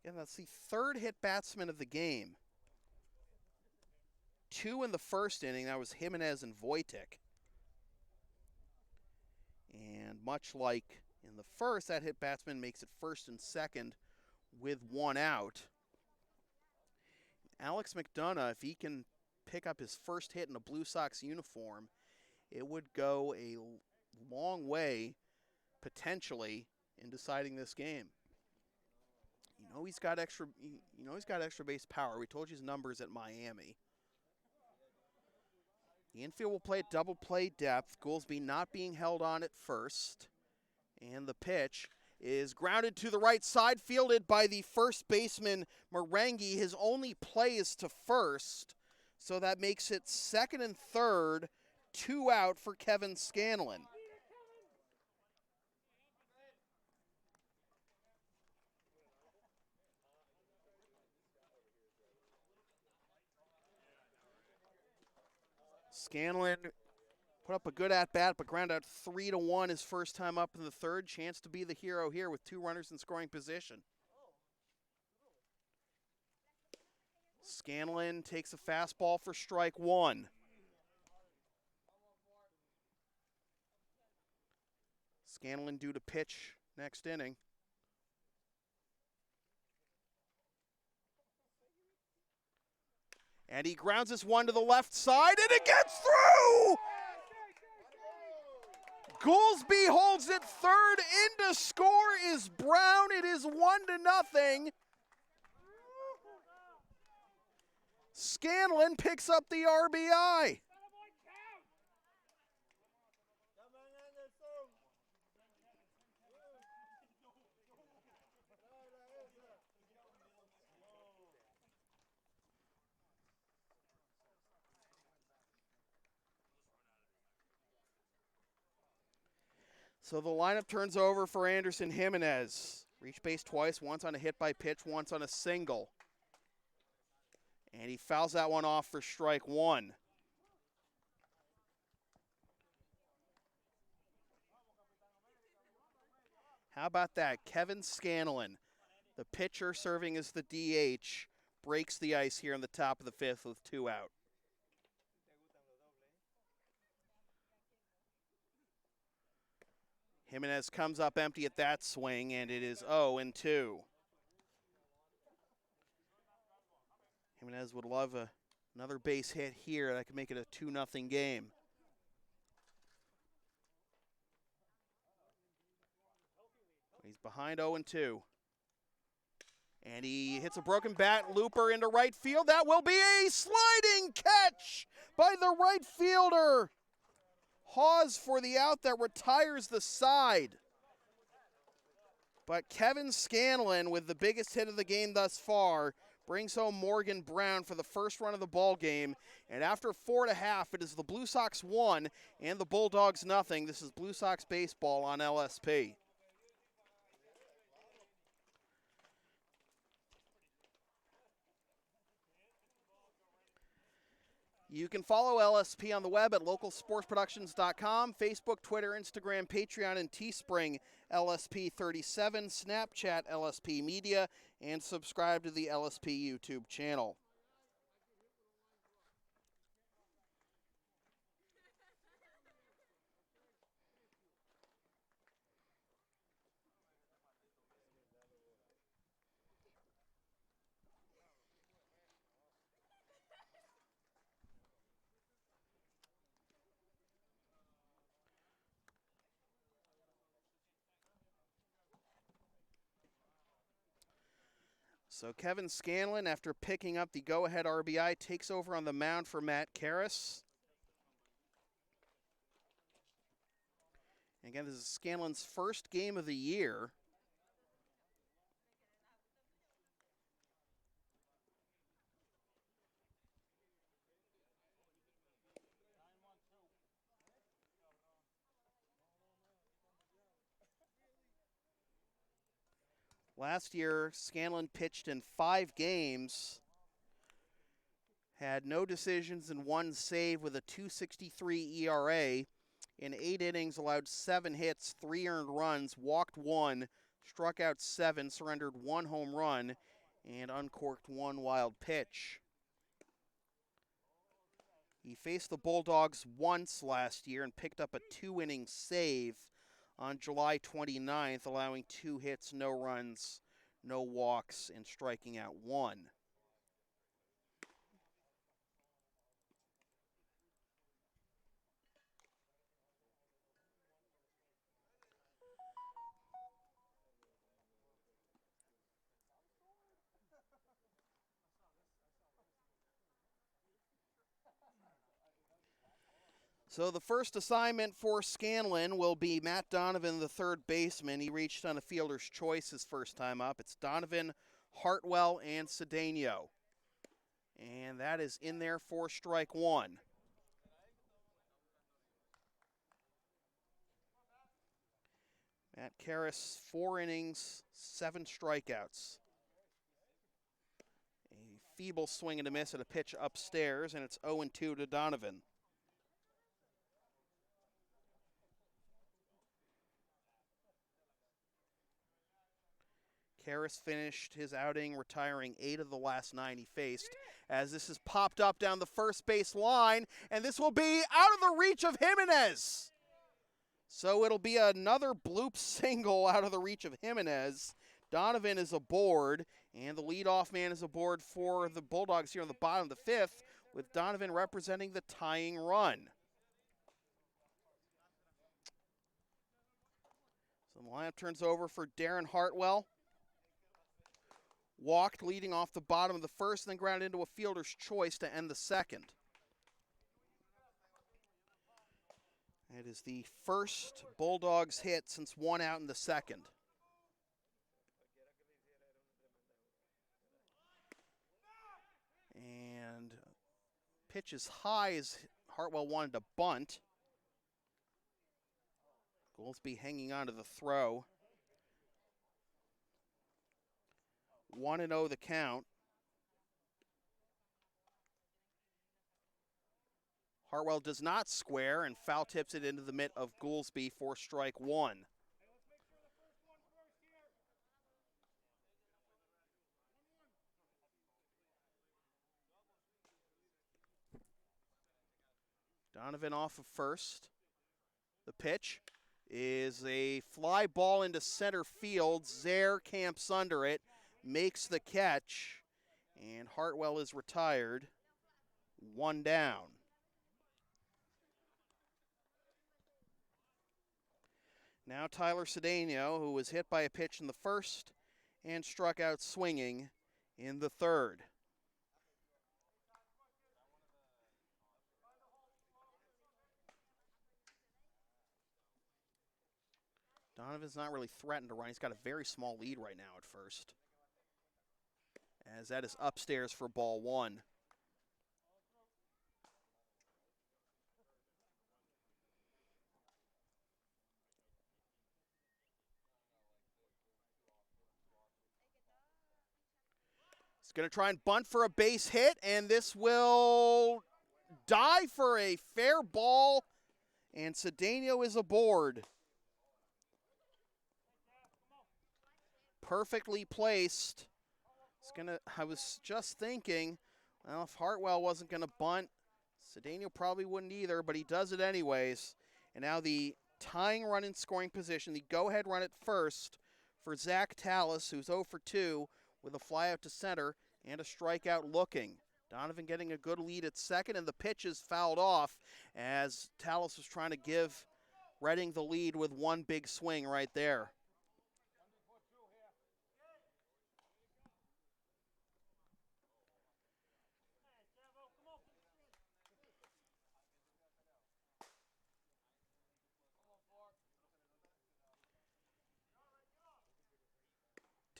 [SPEAKER 4] And that's the 3rd hit batsman of the game. 2 in the first inning. That was Jimenez and Wojtek. And much like in the first, that hit batsman makes it first and second with 1 out. Alex McDonough, if he can pick up his first hit in a Blue Sox uniform, it would go a long way, potentially, in deciding this game. You know he's got extra base power. We told you his numbers at Miami. The infield will play at double play depth. Goolsby not being held on at first. And the pitch is grounded to the right side, fielded by the first baseman, Marangi. His only play is to first, so that makes it second and third, 2 out for Kevin Scanlon. Scanlon put up a good at-bat, but ground out 3-1 his first time up in the 3rd. Chance to be the hero here with 2 runners in scoring position. Scanlon takes a fastball for strike 1. Scanlon due to pitch next inning. And he grounds this one to the left side, and it gets through! Goolsby holds it 3rd. In to score is Brown. It is 1-0. Scanlon picks up the RBI. So the lineup turns over for Anderson Jimenez. Reached base twice, once on a hit by pitch, once on a single. And he fouls that one off for strike 1. How about that? Kevin Scanlon, the pitcher serving as the DH, breaks the ice here in the top of the 5th with 2 out. Jimenez comes up empty at that swing, and it is 0-2. Jimenez would love another base hit here. That could make it a 2-0 game. He's behind 0-2. And he hits a broken bat looper into right field. That will be a sliding catch by the right fielder. Hawes for the out that retires the side. But Kevin Scanlon, with the biggest hit of the game thus far, brings home Morgan Brown for the first run of the ball game. And after 4.5, it is the Blue Sox 1 and the Bulldogs nothing. This is Blue Sox baseball on LSP. You can follow LSP on the web at localsportsproductions.com, Facebook, Twitter, Instagram, Patreon, and Teespring, LSP37, Snapchat, LSP Media, and subscribe to the LSP YouTube channel. So Kevin Scanlon, after picking up the go-ahead RBI, takes over on the mound for Matt Karras. Again, this is Scanlon's first game of the year. Last year, Scanlon pitched in 5 games, had no decisions and 1 save with a .263 ERA. In 8 innings, allowed 7 hits, 3 earned runs, walked 1, struck out 7, surrendered 1 home run, and uncorked 1 wild pitch. He faced the Bulldogs once last year and picked up a 2-inning save on July 29th, allowing 2 hits, no runs, no walks, and striking out 1. So the first assignment for Scanlon will be Matt Donovan, the third baseman. He reached on a fielder's choice his first time up. It's Donovan, Hartwell, and Cedeno. And that is in there for strike 1. Matt Karras, 4 innings, 7 strikeouts. A feeble swing and a miss at a pitch upstairs, and it's 0-2 to Donovan. Karras finished his outing retiring 8 of the last 9 he faced, as this is popped up down the first base line, and this will be out of the reach of Jimenez. So it'll be another bloop single out of the reach of Jimenez. Donovan is aboard, and the leadoff man is aboard for the Bulldogs here on the bottom of the 5th, with Donovan representing the tying run. So the lineup turns over for Darren Hartwell. Walked leading off the bottom of the first, then grounded into a fielder's choice to end the second. It is the first Bulldogs hit since 1 out in the second. And pitch is high as Hartwell wanted to bunt. Goolsby hanging on to the throw. 1-0 the count. Hartwell does not square and foul tips it into the mitt of Goolsby for strike 1. Donovan off of first. The pitch is a fly ball into center field. Zaire camps under it, makes the catch, and Hartwell is retired. 1 down. Now Tyler Cedeno, who was hit by a pitch in the first and struck out swinging in the third. Donovan's not really threatened to run. He's got a very small lead right now at first. As that is upstairs for ball 1. He's going to try and bunt for a base hit, and this will die for a fair ball, and Cedeno is aboard. Perfectly placed. I was just thinking, well, if Hartwell wasn't going to bunt, Cedeno probably wouldn't either, but he does it anyways. And now the tying run in scoring position, the go-ahead run at first for Zach Tallis, who's 0 for 2 with a fly out to center and a strikeout looking. Donovan getting a good lead at second, and the pitch is fouled off as Tallis was trying to give Reading the lead with one big swing right there.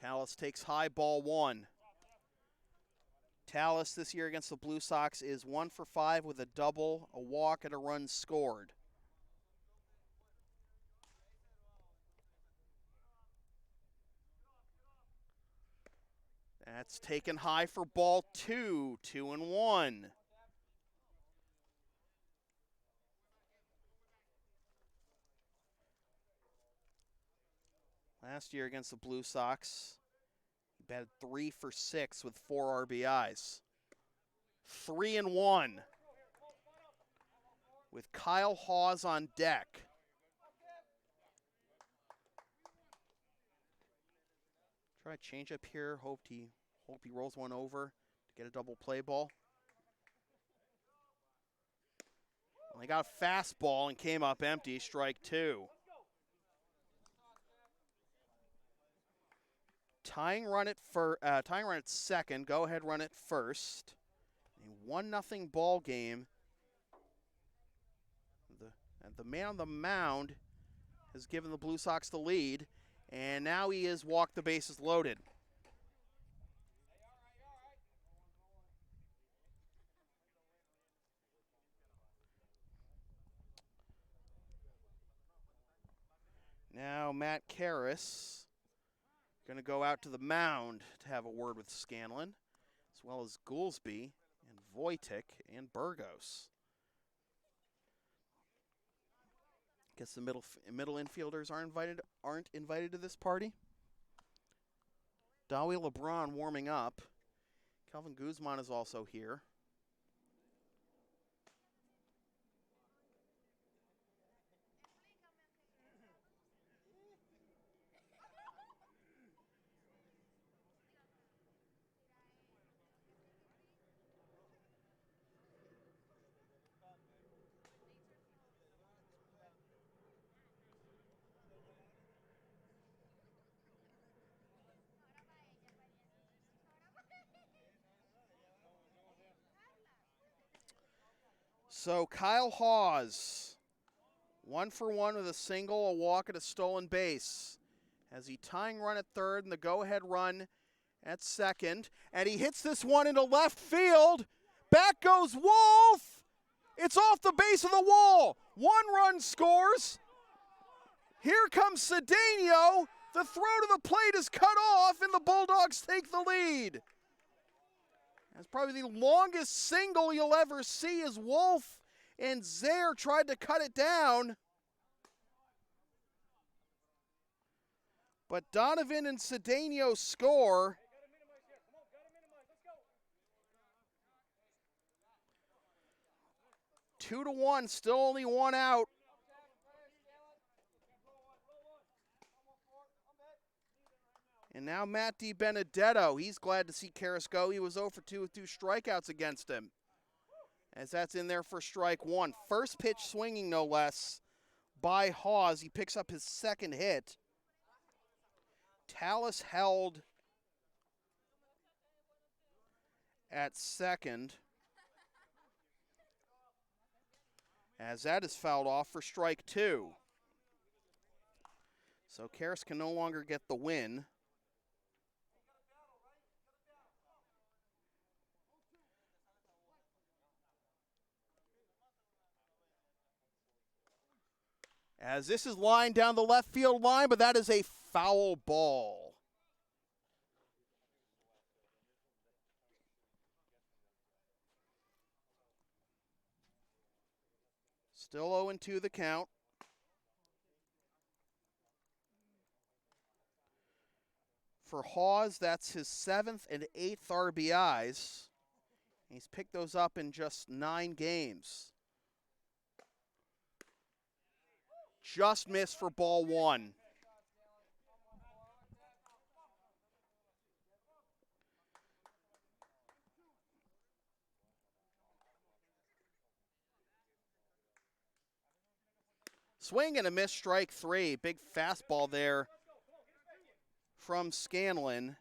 [SPEAKER 4] Tallis takes high, ball 1. Tallis this year against the Blue Sox is 1 for 5 with a double, a walk, and a run scored. That's taken high for ball 2, 2-1. Last year against the Blue Sox, he batted 3 for 6 with 4 RBIs. 3-1 with Kyle Hawes on deck. Try a change up here. Hope he rolls one over to get a double play ball. Well, he got a fastball and came up empty. Strike 2. Tying run at second. Go ahead, run at first. A 1-0 ball game. The man on the mound has given the Blue Sox the lead, and now he has walked the bases loaded. Now Matt Karras going to go out to the mound to have a word with Scanlon, as well as Goolsby and Wojtek and Burgos. Guess the middle infielders aren't invited to this party. Dawi LeBron warming up. Calvin Guzman is also here. So Kyle Hawes, 1 for 1 with a single, a walk, and a stolen base. Has he tying run at third and the go-ahead run at second. And he hits this one into left field. Back goes Wolf. It's off the base of the wall. 1 run scores. Here comes Cedeno. The throw to the plate is cut off, and the Bulldogs take the lead. That's probably the longest single you'll ever see as Wolf and Zaire tried to cut it down. But Donovan and Cedeno score. Two to one, still only 1 out. And now Matt DiBenedetto. He's glad to see Karras go. He was 0 for 2 with 2 strikeouts against him. As that's in there for strike 1. First pitch swinging, no less, by Hawes. He picks up his second hit. Tallis held at second. As that is fouled off for strike 2. So Karras can no longer get the win. As this is lined down the left field line, but that is a foul ball. Still 0-2 the count. For Hawes, that's his 7th and 8th RBIs. He's picked those up in just 9 games. Just missed for ball 1. Swing and a miss, strike 3. Big fastball there from Scanlon.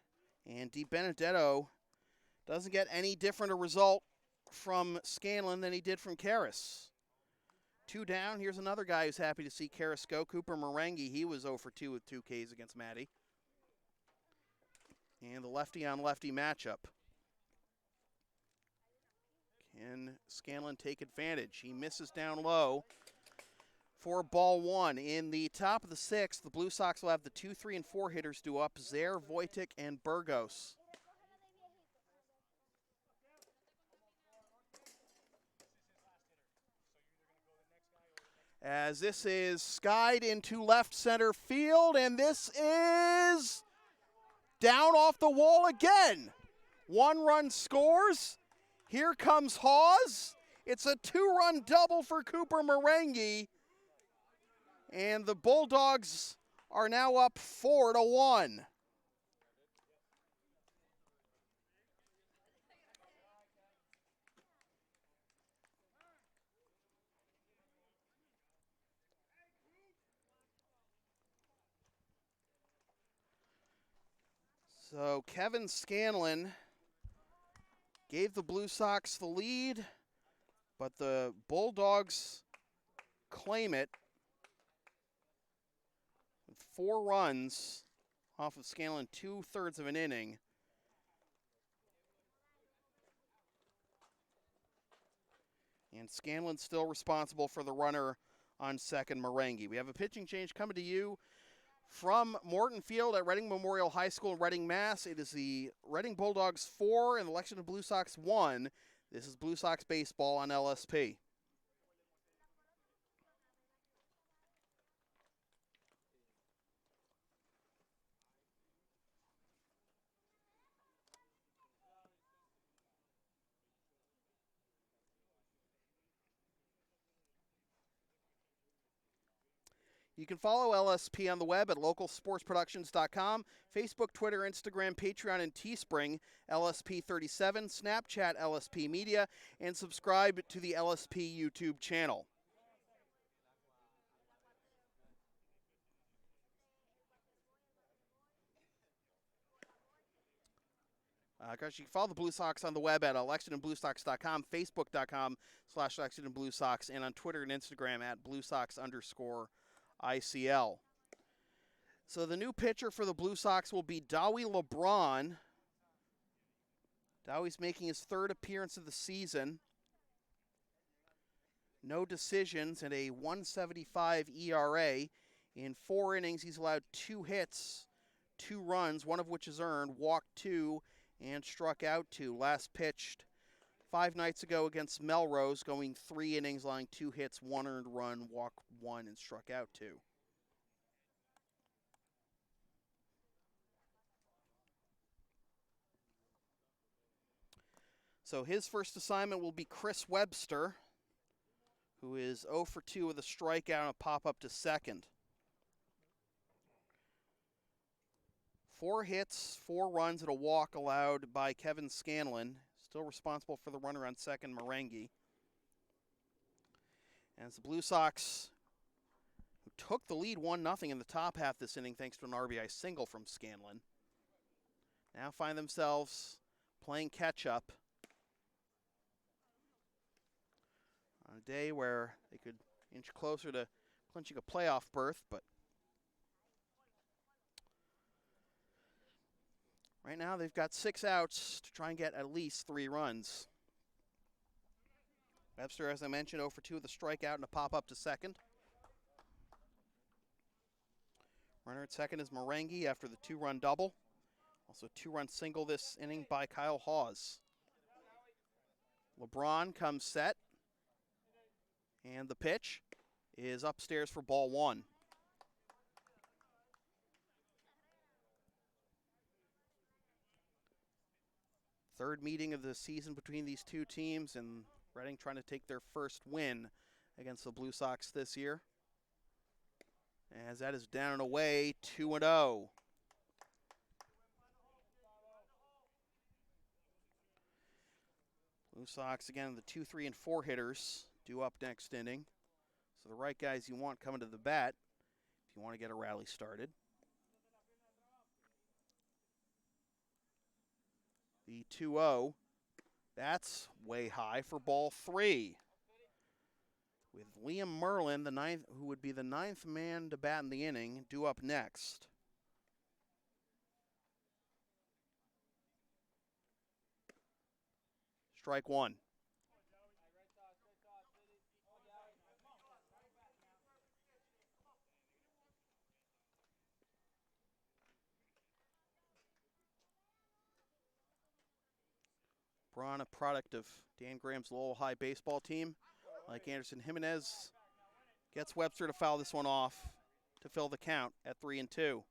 [SPEAKER 4] And DiBenedetto doesn't get any different a result from Scanlon than he did from Karras. 2 down. Here's another guy who's happy to see Karras go. Cooper Marengi, he was 0 for 2 with 2 Ks against Matty. And the lefty-on-lefty matchup. Can Scanlon take advantage? He misses down low for ball 1. In the top of the 6th, the Blue Sox will have the 2, 3, and 4 hitters due up, Zaire, Wojtek, and Burgos. As this is skied into left center field, and this is down off the wall again. 1 run scores. Here comes Hawes. It's a 2-run double for Cooper Marengi. And the Bulldogs are now up 4-1. So Kevin Scanlon gave the Blue Sox the lead, but the Bulldogs claim it with 4 runs off of Scanlon, 2/3 of an inning. And Scanlon's still responsible for the runner on second, Marengi. We have a pitching change coming to you from Morton Field at Reading Memorial High School in Reading, Mass. It is the Reading Bulldogs 4 and the Lexington Blue Sox 1. This is Blue Sox baseball on LSP. You can follow LSP on the web at localsportsproductions.com, Facebook, Twitter, Instagram, Patreon, and Teespring, LSP37, Snapchat, LSP Media, and subscribe to the LSP YouTube channel. Guys, you can follow the Blue Sox on the web at LexingtonBlueSox.com, Facebook.com/LexingtonBlueSox, and on Twitter and Instagram at BlueSox_ICL. So the new pitcher for the Blue Sox will be Dowie LeBron. Dowie's making his 3rd appearance of the season. No decisions and a 1.75 ERA. In 4 innings, he's allowed 2 hits, 2 runs, one of which is earned, walked 2, and struck out 2. Last pitched 5 nights ago against Melrose, going 3 innings, allowing 2 hits, 1 earned run, walked 1, and struck out 2. So his first assignment will be Chris Webster, who is 0 for 2 with a strikeout and a pop-up to second. 4 hits, 4 runs, and a walk allowed by Kevin Scanlon. Still responsible for the runner on second, Marengi. And it's the Blue Sox, who took the lead 1-0 in the top half this inning thanks to an RBI single from Scanlon, now find themselves playing catch-up on a day where they could inch closer to clinching a playoff berth, but Right now they've got 6 outs to try and get at least 3 runs. Webster, as I mentioned, 0 for 2 with a strikeout and a pop-up to second. Runner at second is Merengue after the 2-run double. Also a 2-run single this inning by Kyle Hawes. LeBron comes set. And the pitch is upstairs for ball 1. Third meeting of the season between these two teams, and Reading trying to take their first win against the Blue Sox this year. As that is down and away, 2-0. Blue Sox, again, the 2, 3, and 4 hitters due up next inning. So the right guys you want coming to the bat if you want to get a rally started. The 2-0, that's way high for ball 3. With Liam Merlin, the ninth, who would be the 9th man to bat in the inning, due up next. Strike 1. Braun, a product of Dan Graham's Lowell High baseball team. Like Anderson, Jimenez gets Webster to foul this one off to fill the count at 3-2.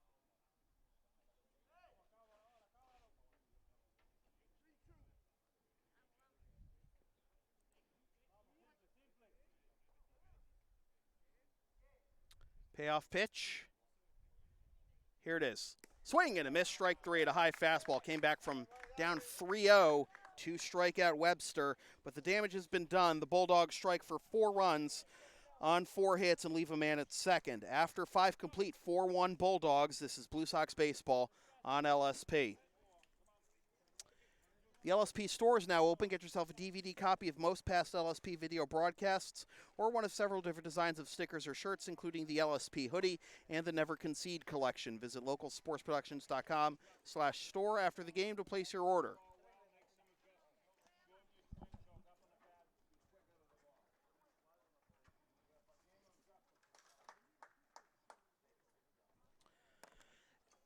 [SPEAKER 4] Payoff pitch. Here it is. Swing and a miss, strike 3 at a high fastball. Came back from down 3-0 to strike out Webster, but the damage has been done. The Bulldogs strike for 4 runs on 4 hits and leave a man at second. After 5 complete, 4-1 Bulldogs. This is Blue Sox baseball on LSP. The LSP store is now open. Get yourself a DVD copy of most past LSP video broadcasts or one of several different designs of stickers or shirts, including the LSP hoodie and the Never Concede Collection. Visit localsportsproductions.com/store after the game to place your order.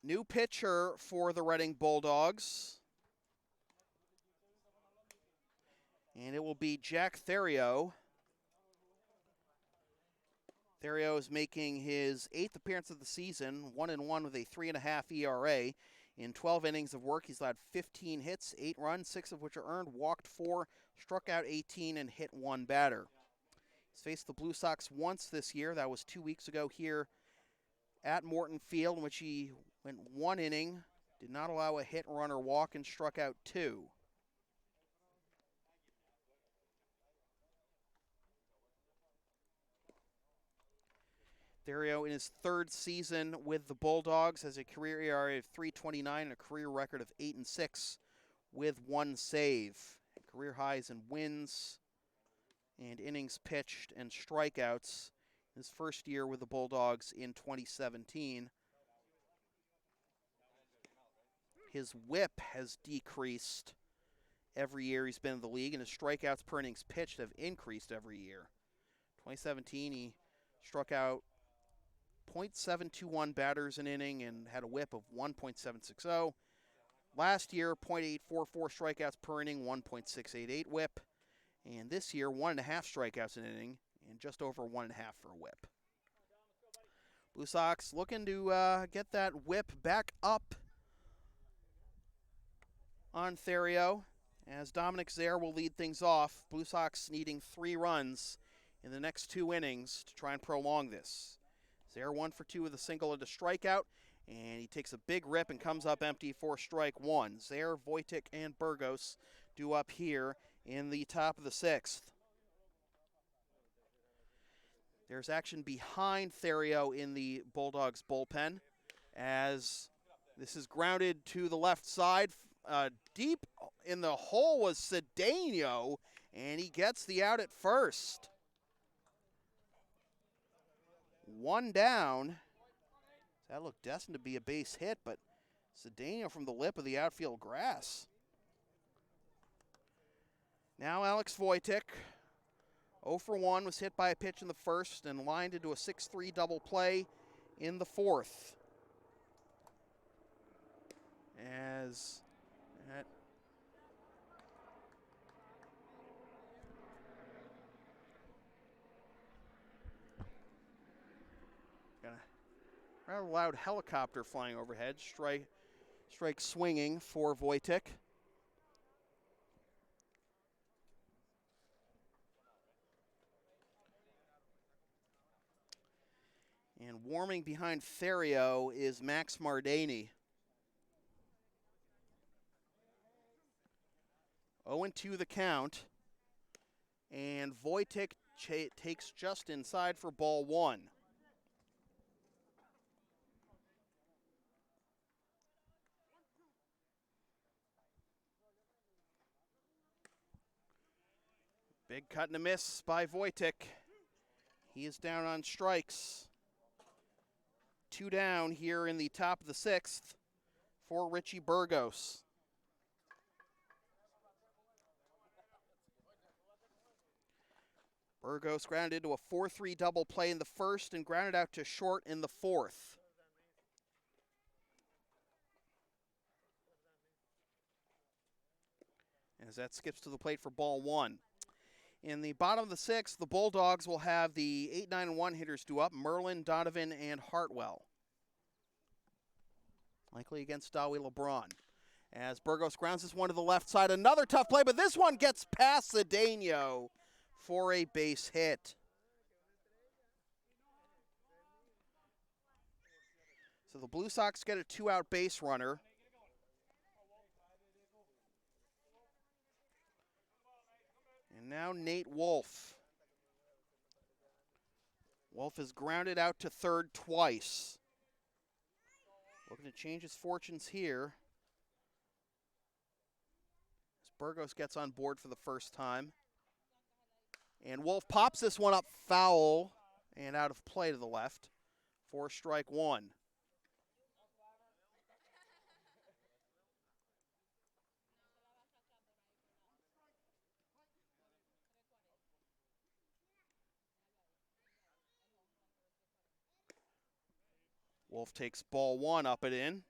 [SPEAKER 4] New pitcher for the Reading Bulldogs. And it will be Jack Theriot. Theriot is making his 8th appearance of the season, 1-1 with a 3.5 ERA. In 12 innings of work, he's allowed 15 hits, 8 runs, 6 of which are earned, walked 4, struck out 18, and hit 1 batter. He's faced the Blue Sox once this year. That was 2 weeks ago here at Morton Field, in which he went 1 inning, did not allow a hit, run, or walk, and struck out 2. Theriot, in his 3rd season with the Bulldogs, has a career ERA of 3.29 and a career record of 8-6 with 1 save. Career highs in wins and innings pitched and strikeouts. His first year with the Bulldogs in 2017. His whip has decreased every year he's been in the league, and his strikeouts per innings pitched have increased every year. 2017, he struck out .721 batters an inning and had a whip of 1.760. Last year, .844 strikeouts per inning, 1.688 whip. And this year, 1.5 strikeouts an inning and just over 1.5 for a whip. Blue Sox looking to get that whip back up on Theriot, as Dominic Zaire will lead things off. Blue Sox needing 3 runs in the next 2 innings to try and prolong this. Zaire 1 for 2 with a single and a strikeout, and he takes a big rip and comes up empty for strike 1. Zaire, Wojtik, and Burgos due up here in the top of the 6th. There's action behind Theriot in the Bulldogs bullpen, as this is grounded to the left side. Deep in the hole was Cedeno, and he gets the out at first. 1 down. That looked destined to be a base hit, but Cedeno from the lip of the outfield grass. Now Alex Wojtek, 0 for 1, was hit by a pitch in the first and lined into a 6-3 double play in the fourth. As that got a rather loud helicopter flying overhead. Strike swinging for Wojtek. And warming behind Therio is Max Mardani. 0-2 the count. And Wojtek takes just inside for ball 1. Big cut and a miss by Wojtek. He is down on strikes. 2 down here in the top of the 6th for Richie Burgos. Burgos grounded into a 4-3 double play in the first and grounded out to short in the fourth. As that skips to the plate for ball 1. In the bottom of the 6th, the Bulldogs will have the 8, 9, and 1 hitters due up, Merlin, Donovan, and Hartwell. Likely against Dawi LeBron. As Burgos grounds this one to the left side, another tough play, but this one gets past Cedeno for a base hit. So the Blue Sox get a 2-out base runner. And now Nate Wolf. Wolf is grounded out to third twice. Looking to change his fortunes here. As Burgos gets on board for the first time. And Wolf pops this one up foul and out of play to the left for strike 1. Wolf takes ball 1 up and in.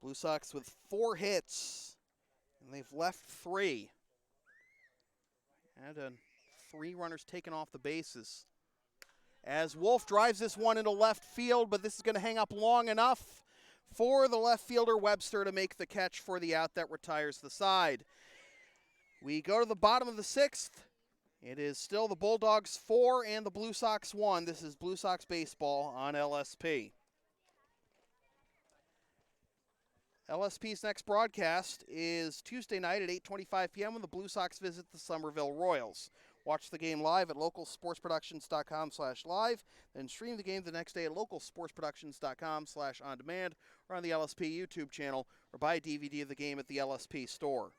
[SPEAKER 4] Blue Sox with 4 hits, and they've left 3. And 3 runners taken off the bases. As Wolf drives this one into left field, but this is going to hang up long enough for the left fielder Webster to make the catch for the out that retires the side. We go to the bottom of the 6th. It is still the Bulldogs 4 and the Blue Sox 1. This is Blue Sox baseball on LSP. LSP's next broadcast is Tuesday night at 8:25 p.m. when the Blue Sox visit the Somerville Royals. Watch the game live at localsportsproductions.com/live, then stream the game the next day at localsportsproductions.com/on-demand or on the LSP YouTube channel, or buy a DVD of the game at the LSP store.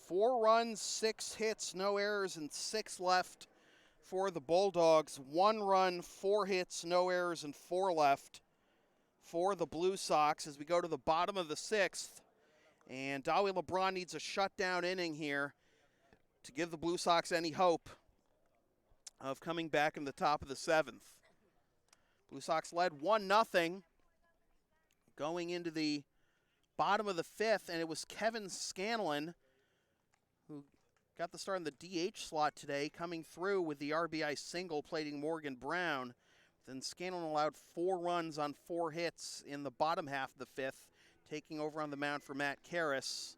[SPEAKER 4] Four runs, 6 hits, no errors, and 6 left for the Bulldogs. 1 run, 4 hits, no errors, and 4 left for the Blue Sox as we go to the bottom of the 6th. And Dawi LeBron needs a shutdown inning here to give the Blue Sox any hope of coming back in the top of the 7th. Blue Sox led 1-0 going into the bottom of the 5th, and it was Kevin Scanlon who got the start in the DH slot today, coming through with the RBI single, plating Morgan Brown. Then Scanlon allowed 4 runs on 4 hits in the bottom half of the 5th, taking over on the mound for Matt Karras.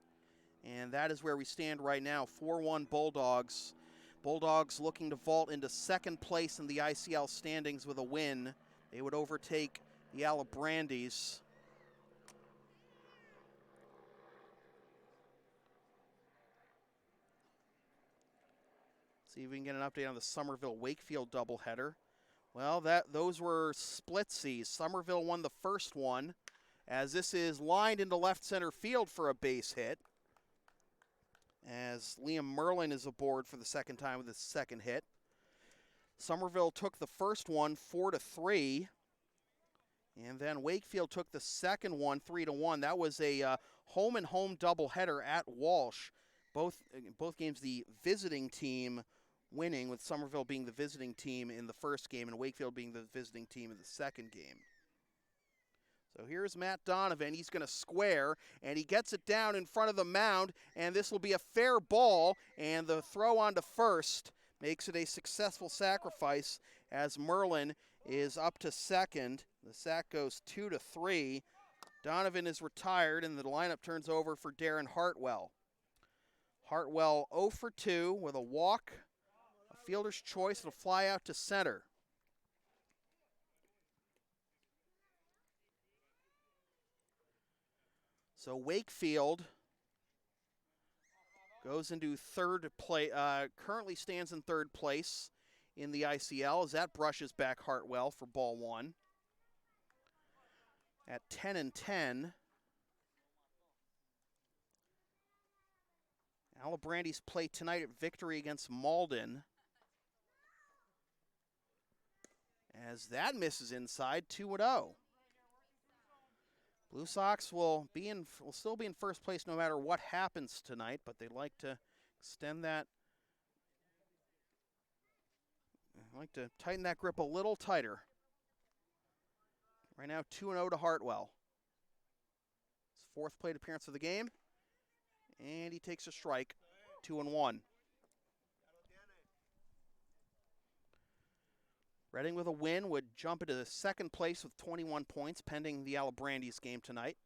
[SPEAKER 4] And that is where we stand right now, 4-1 Bulldogs. Bulldogs looking to vault into 2nd place in the ICL standings with a win. They would overtake the Alabrandis. See if we can get an update on the Somerville-Wakefield doubleheader. Well, those were splitsies. Somerville won the first one, as this is lined into left center field for a base hit, as Liam Merlin is aboard for the second time with his second hit. Somerville took the first one 4-3, and then Wakefield took the second one 3-1. That was a home and home doubleheader at Walsh. Both games the visiting team winning, with Somerville being the visiting team in the first game and Wakefield being the visiting team in the second game. So here's Matt Donovan. He's going to square, and he gets it down in front of the mound, and this will be a fair ball, and the throw on to first makes it a successful sacrifice as Merlin is up to second. The sack goes 2-3. Donovan is retired, and the lineup turns over for Darren Hartwell. Hartwell 0 for 2 with a walk, a fielder's choice, and a fly out to center. So Wakefield goes into third place, currently stands in third place in the ICL as that brushes back Hartwell for ball one. At 10-10, Alabrandi's play tonight at Victory against Malden. As that misses inside, 2-0. Blue Sox will still be in first place no matter what happens tonight, but they'd like to extend that. I'd like to tighten that grip a little tighter. Right now, 2-0 to Hartwell. His fourth plate appearance of the game, and he takes a strike, 2-1. Reading with a win would jump into the second place with 21 points, pending the Alabrandi's game tonight.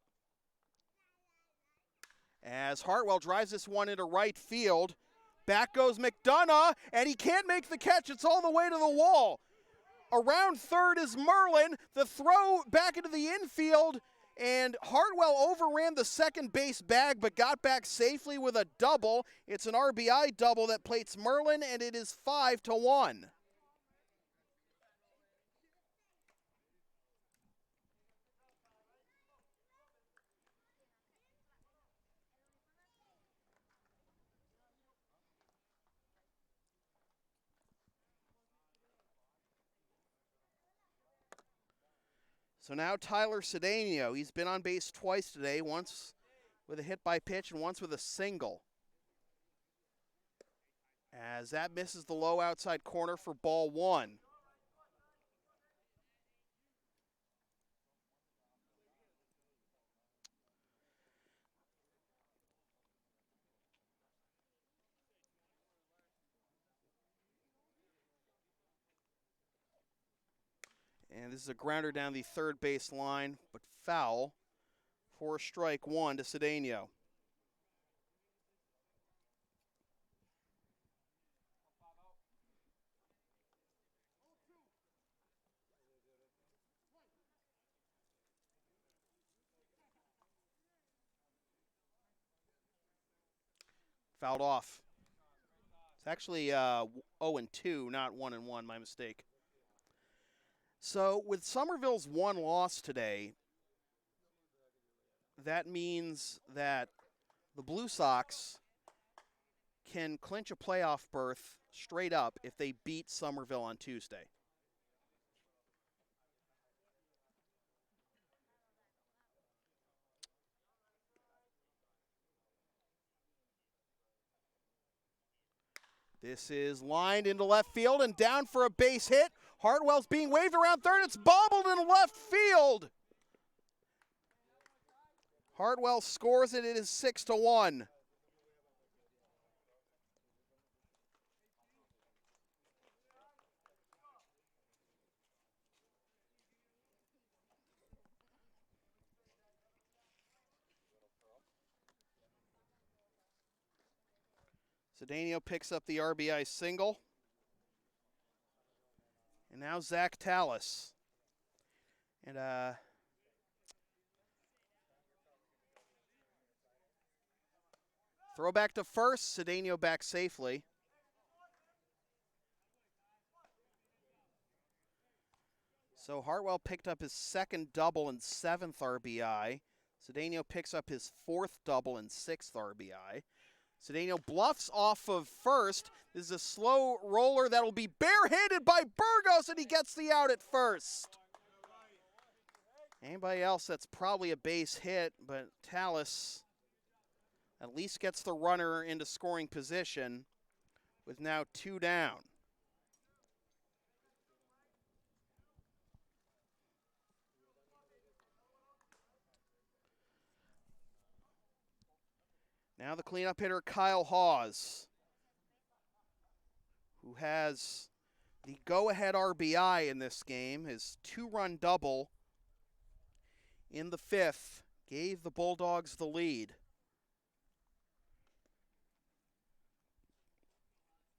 [SPEAKER 4] As Hartwell drives this one into right field, back goes McDonough, and he can't make the catch. It's all the way to the wall. Around third is Merlin. The throw back into the infield, and Hartwell overran the second base bag but got back safely with a double. It's an RBI double that plates Merlin, and it is 5-1. So now Tyler Cedeno. He's been on base twice today, once with a hit by pitch and once with a single. As that misses the low outside corner for ball one. And this is a grounder down the third base line, but foul for strike one to Cedeno. Fouled off. It's actually 0-2, not 1-1, my mistake. So with Somerville's one loss today, that means that the Blue Sox can clinch a playoff berth straight up if they beat Somerville on Tuesday. This is lined into left field and down for a base hit. Hartwell's being waved around third. It's bobbled in left field. Hartwell scores it. It is 6-1. Cedeno picks up the RBI single. And now Zach Tallis. And throw back to first. Cedeno back safely. So Hartwell picked up his second double and 7th RBI. Cedeno picks up his 4th double and 6th RBI. Cedeno bluffs off of first. This is a slow roller that will be barehanded by Burgos, and he gets the out at first. Anybody else, that's probably a base hit, but Tallis at least gets the runner into scoring position with now 2 down. Now the cleanup hitter, Kyle Hawes, who has the go-ahead RBI in this game. His 2-run double in the 5th gave the Bulldogs the lead.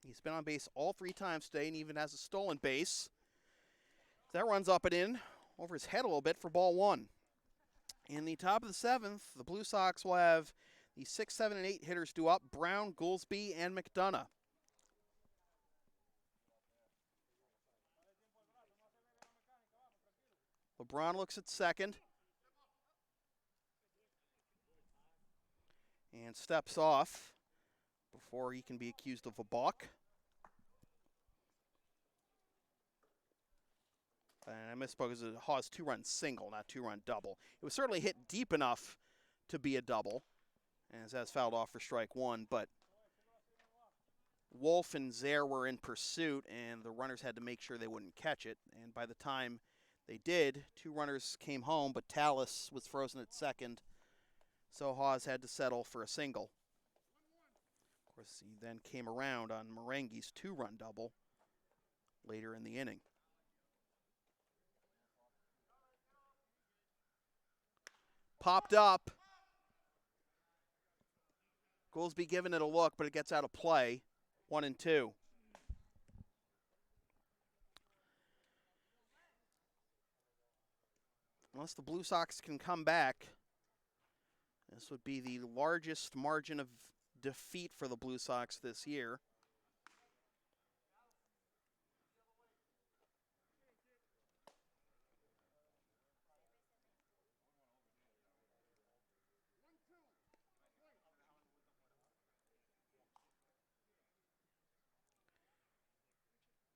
[SPEAKER 4] He's been on base all 3 times today and even has a stolen base. That runs up and in over his head a little bit for ball 1. In the top of the 7th, the Blue Sox will have the 6, 7, and 8 hitters due up: Brown, Goolsby, and McDonough. LeBron looks at second and steps off before he can be accused of a balk. And I misspoke, it was a Hawes 2-run single, not 2-run double. It was certainly hit deep enough to be a double, as that's fouled off for strike 1, but Wolf and Zaire were in pursuit, and the runners had to make sure they wouldn't catch it. And by the time they did, 2 runners came home, but Tallis was frozen at second, so Hawes had to settle for a single. Of course, he then came around on Merengue's 2-run double later in the inning. Popped up. Goolsby giving it a look, but it gets out of play. 1-2. Unless the Blue Sox can come back, this would be the largest margin of defeat for the Blue Sox this year.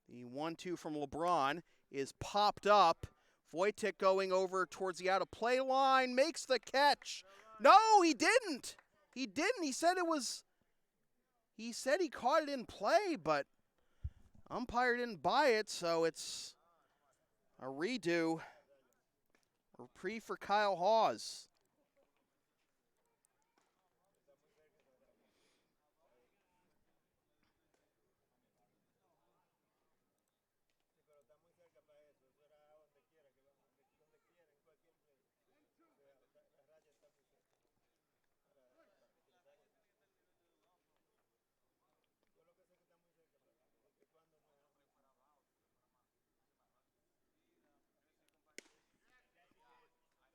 [SPEAKER 4] The 1-2 from LeBron is popped up. Wojtek going over towards the out-of-play line, makes the catch. No, he didn't. He didn't. He said he caught it in play, but umpire didn't buy it, so it's a redo. Reprieve for Kyle Hawes.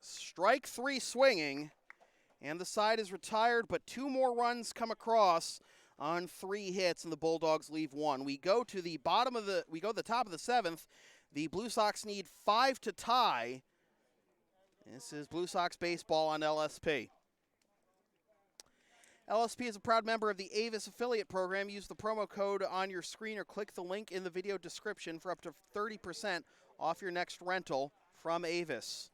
[SPEAKER 4] Strike 3 swinging, and the side is retired, but 2 more runs come across on 3 hits, and the Bulldogs leave 1. We go to the top of the 7th. The Blue Sox need 5 to tie. This is Blue Sox baseball on LSP. LSP is a proud member of the Avis affiliate program. Use the promo code on your screen or click the link in the video description for up to 30% off your next rental from Avis.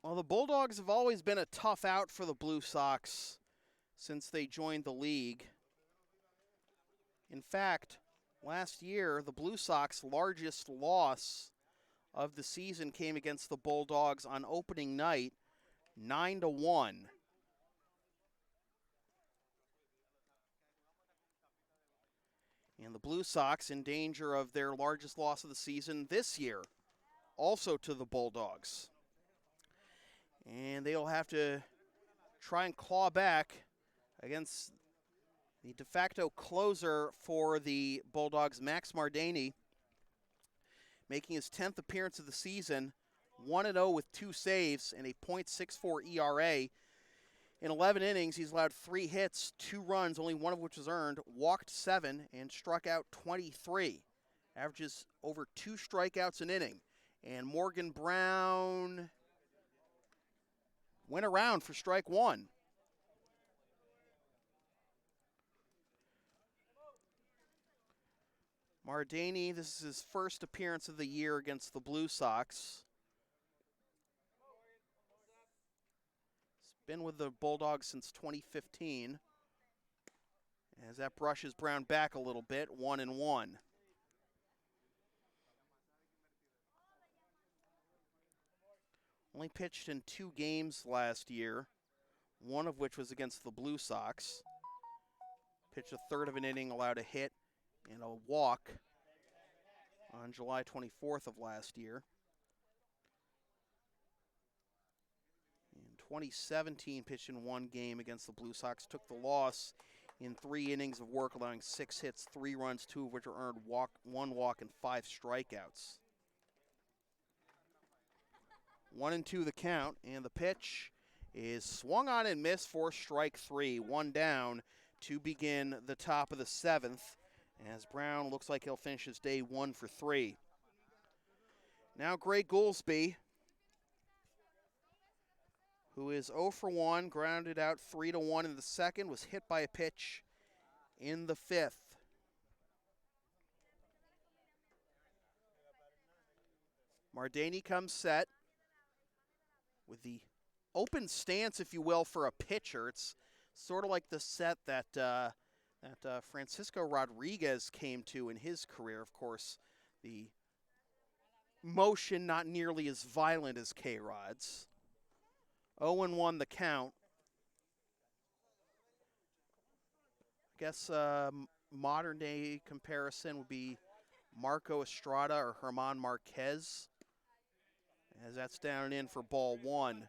[SPEAKER 4] Well, the Bulldogs have always been a tough out for the Blue Sox since they joined the league. In fact, last year, the Blue Sox' largest loss of the season came against the Bulldogs on opening night, 9-1. And the Blue Sox in danger of their largest loss of the season this year, also to the Bulldogs. And they'll have to try and claw back against the de facto closer for the Bulldogs, Max Mardani, making his 10th appearance of the season, 1-0 with 2 saves and a .64 ERA. In 11 innings, he's allowed 3 hits, 2 runs, only one of which was earned, walked 7, and struck out 23. Averages over 2 strikeouts an inning. And Morgan Brown went around for strike 1. Mardani, this is his first appearance of the year against the Blue Sox. He's been with the Bulldogs since 2015. As that brushes Brown back a little bit, 1-1. Only pitched in 2 games last year, one of which was against the Blue Sox. Pitched a third of an inning, allowed a hit and a walk on July 24th of last year. In 2017, pitched in 1 game against the Blue Sox, took the loss in 3 innings of work, allowing 6 hits, 3 runs, 2 of which were earned, 1 walk, and 5 strikeouts. 1-2 the count, and the pitch is swung on and missed for strike 3. 1 down to begin the top of the 7th, as Brown looks like he'll finish his day 1 for 3. Now Gray Goolsby, who is 0 for 1, grounded out 3-1 in the second, was hit by a pitch in the 5th. Mardani comes set with the open stance, if you will, for a pitcher. It's sort of like the set that Francisco Rodriguez came to in his career. Of course, the motion not nearly as violent as K-Rod's. 0-1 the count. I guess modern day comparison would be Marco Estrada or German Marquez, as that's down and in for ball 1.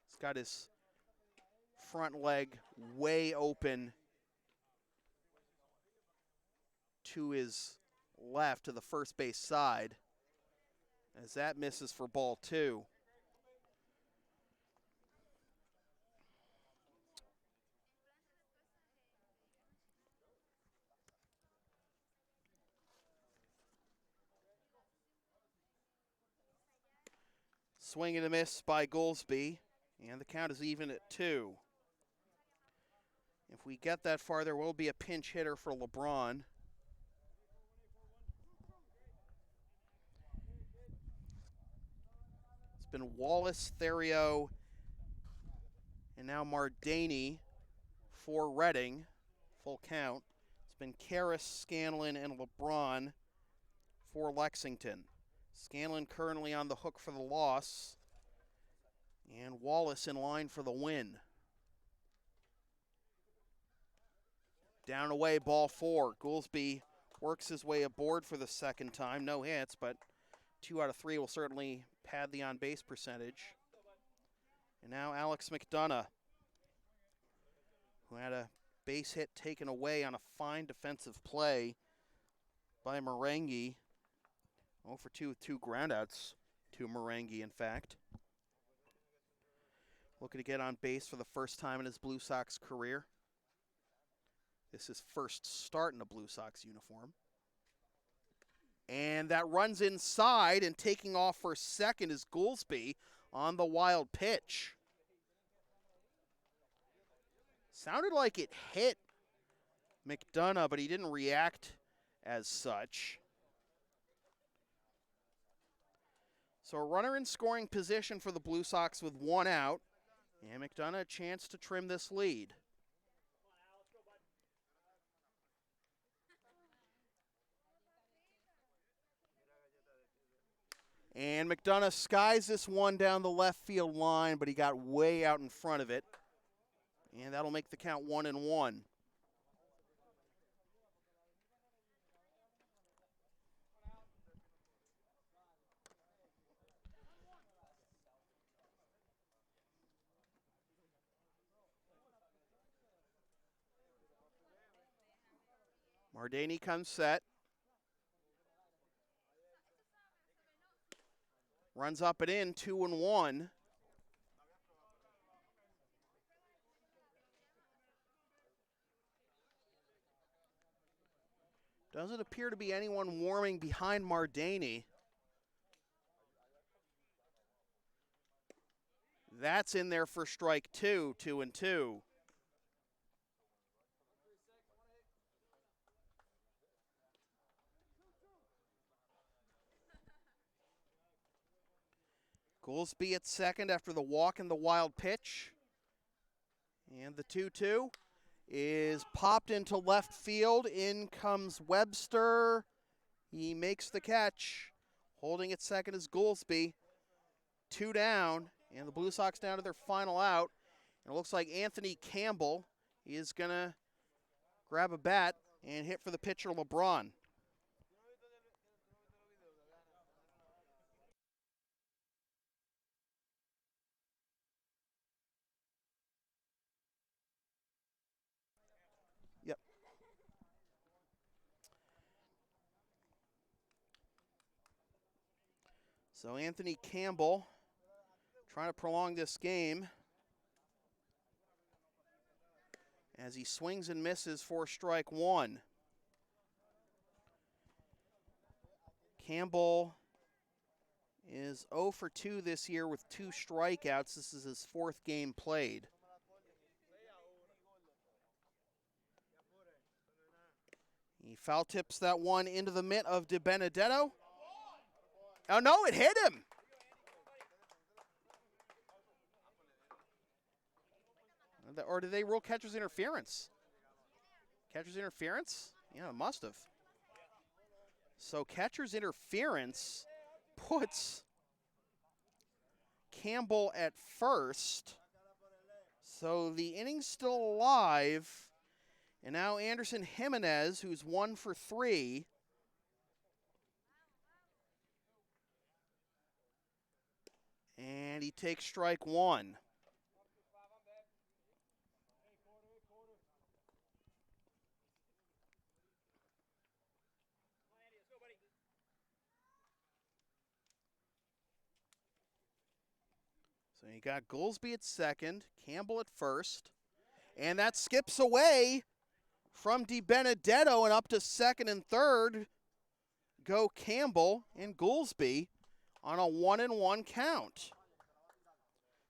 [SPEAKER 4] He's got his front leg way open to his left, to the first base side, as that misses for ball 2. Swing and a miss by Goolsby, and the count is even at 2. If we get that far, there will be a pinch hitter for LeBron. It's been Wallace, Therio, and now Mardani for Reading, full count. It's been Karras, Scanlon, and LeBron for Lexington. Scanlon currently on the hook for the loss, and Wallace in line for the win. Down away, ball 4. Goolsby works his way aboard for the second time. No hits, but 2 out of 3 will certainly pad the on-base percentage. And now Alex McDonough, who had a base hit taken away on a fine defensive play by Merengue. 0 for 2 with 2 groundouts to Merengue, in fact. Looking to get on base for the first time in his Blue Sox career. This is first start in a Blue Sox uniform. And that runs inside, and taking off for second is Goolsby on the wild pitch. Sounded like it hit McDonough, but he didn't react as such. So a runner in scoring position for the Blue Sox with 1 out. And McDonough a chance to trim this lead. And McDonough skies this one down the left field line, but he got way out in front of it. And that'll make the count 1-1. Mardani comes set. Runs up and in, 2-1. Doesn't appear to be anyone warming behind Mardani. That's in there for strike 2, 2-2. Goolsby at second after the walk and the wild pitch. And the 2-2 is popped into left field. In comes Webster. He makes the catch. Holding at second is Goolsby. 2 down, and the Blue Sox down to their final out. And it looks like Anthony Campbell is going to grab a bat and hit for the pitcher, LeBron. Yep. So Anthony Campbell trying to prolong this game as he swings and misses for strike 1. Campbell is 0 for 2 this year with 2 strikeouts. This is his 4th game played. He foul tips that one into the mitt of DiBenedetto. Oh no, it hit him. Or did they rule catcher's interference? Catcher's interference? Yeah, it must have. So catcher's interference puts Campbell at first. So the inning's still alive. And now Anderson Jimenez, who's 1 for 3. And he takes strike 1. So you got Goolsby at second, Campbell at first, and that skips away from DiBenedetto, and up to second and third go Campbell and Goolsby on a 1-1 count.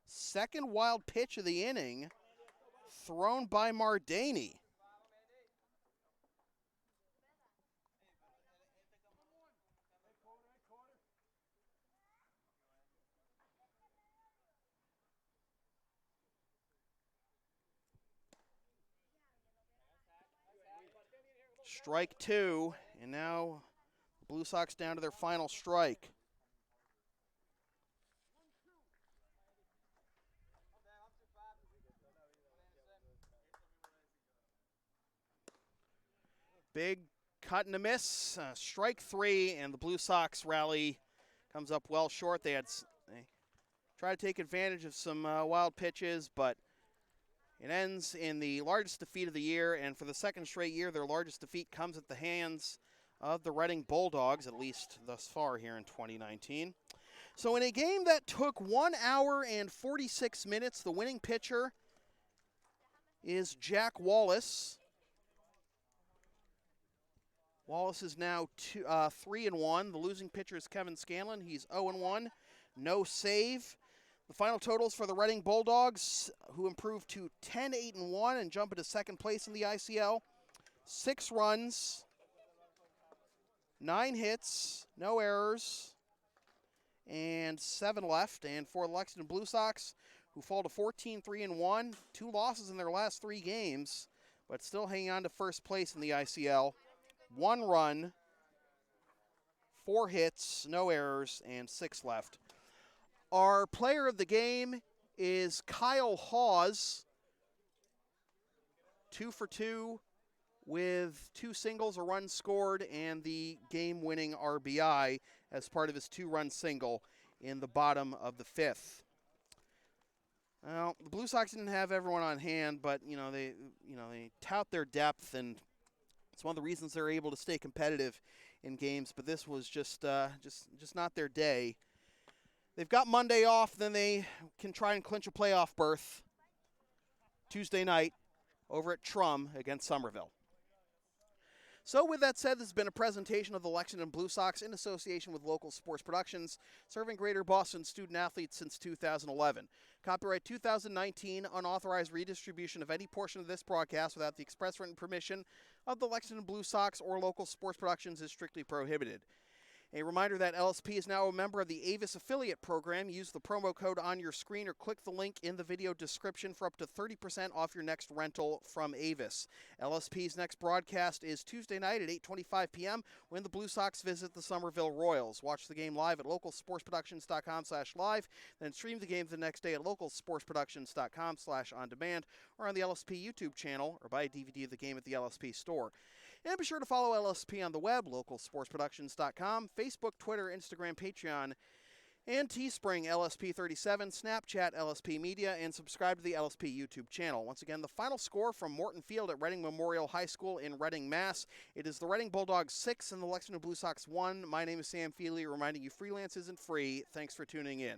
[SPEAKER 4] Second wild pitch of the inning thrown by Mardani. Strike 2, and now Blue Sox down to their final strike. Big cut and a miss, strike 3, and the Blue Sox rally comes up well short. They try to take advantage of some wild pitches, but it ends in the largest defeat of the year, and for the second straight year, their largest defeat comes at the hands of the Reading Bulldogs, at least thus far here in 2019. So in a game that took 1 hour and 46 minutes, the winning pitcher is Jack Wallace. Wallace is now 3-1. The losing pitcher is Kevin Scanlon. He's 0-1. No save. The final totals for the Reading Bulldogs, who improved to 10-8-1 and jump into second place in the ICL. 6 runs, 9 hits, no errors, and 7 left. And for the Lexington Blue Sox, who fall to 14-3-1, 2 losses in their last 3 games, but still hanging on to first place in the ICL. 1 run, 4 hits, no errors, and 6 left. Our player of the game is Kyle Hawes, 2 for 2 with 2 singles, a run scored, and the game-winning RBI as part of his 2-run single in the bottom of the 5th. Well, the Blue Sox didn't have everyone on hand, but they tout their depth, and it's one of the reasons they're able to stay competitive in games. But this was just not their day. They've got Monday off, then they can try and clinch a playoff berth Tuesday night over at Trum against Somerville. So with that said, this has been a presentation of the Lexington Blue Sox in association with Local Sports Productions, serving Greater Boston student-athletes since 2011. Copyright 2019, unauthorized redistribution of any portion of this broadcast without the express written permission of the Lexington Blue Sox or Local Sports Productions is strictly prohibited. A reminder that LSP is now a member of the Avis affiliate program. Use the promo code on your screen or click the link in the video description for up to 30% off your next rental from Avis. LSP's next broadcast is Tuesday night at 8:25 p.m. when the Blue Sox visit the Somerville Royals. Watch the game live at localsportsproductions.com/live, then stream the game the next day at localsportsproductions.com/on-demand or on the LSP YouTube channel, or buy a DVD of the game at the LSP store. And be sure to follow LSP on the web, localsportsproductions.com, Facebook, Twitter, Instagram, Patreon, and Teespring, LSP37, Snapchat, LSP Media, and subscribe to the LSP YouTube channel. Once again, the final score from Morton Field at Reading Memorial High School in Reading, Mass. It is the Reading Bulldogs 6 and the Lexington Blue Sox 1. My name is Sam Feely, reminding you freelance isn't free. Thanks for tuning in.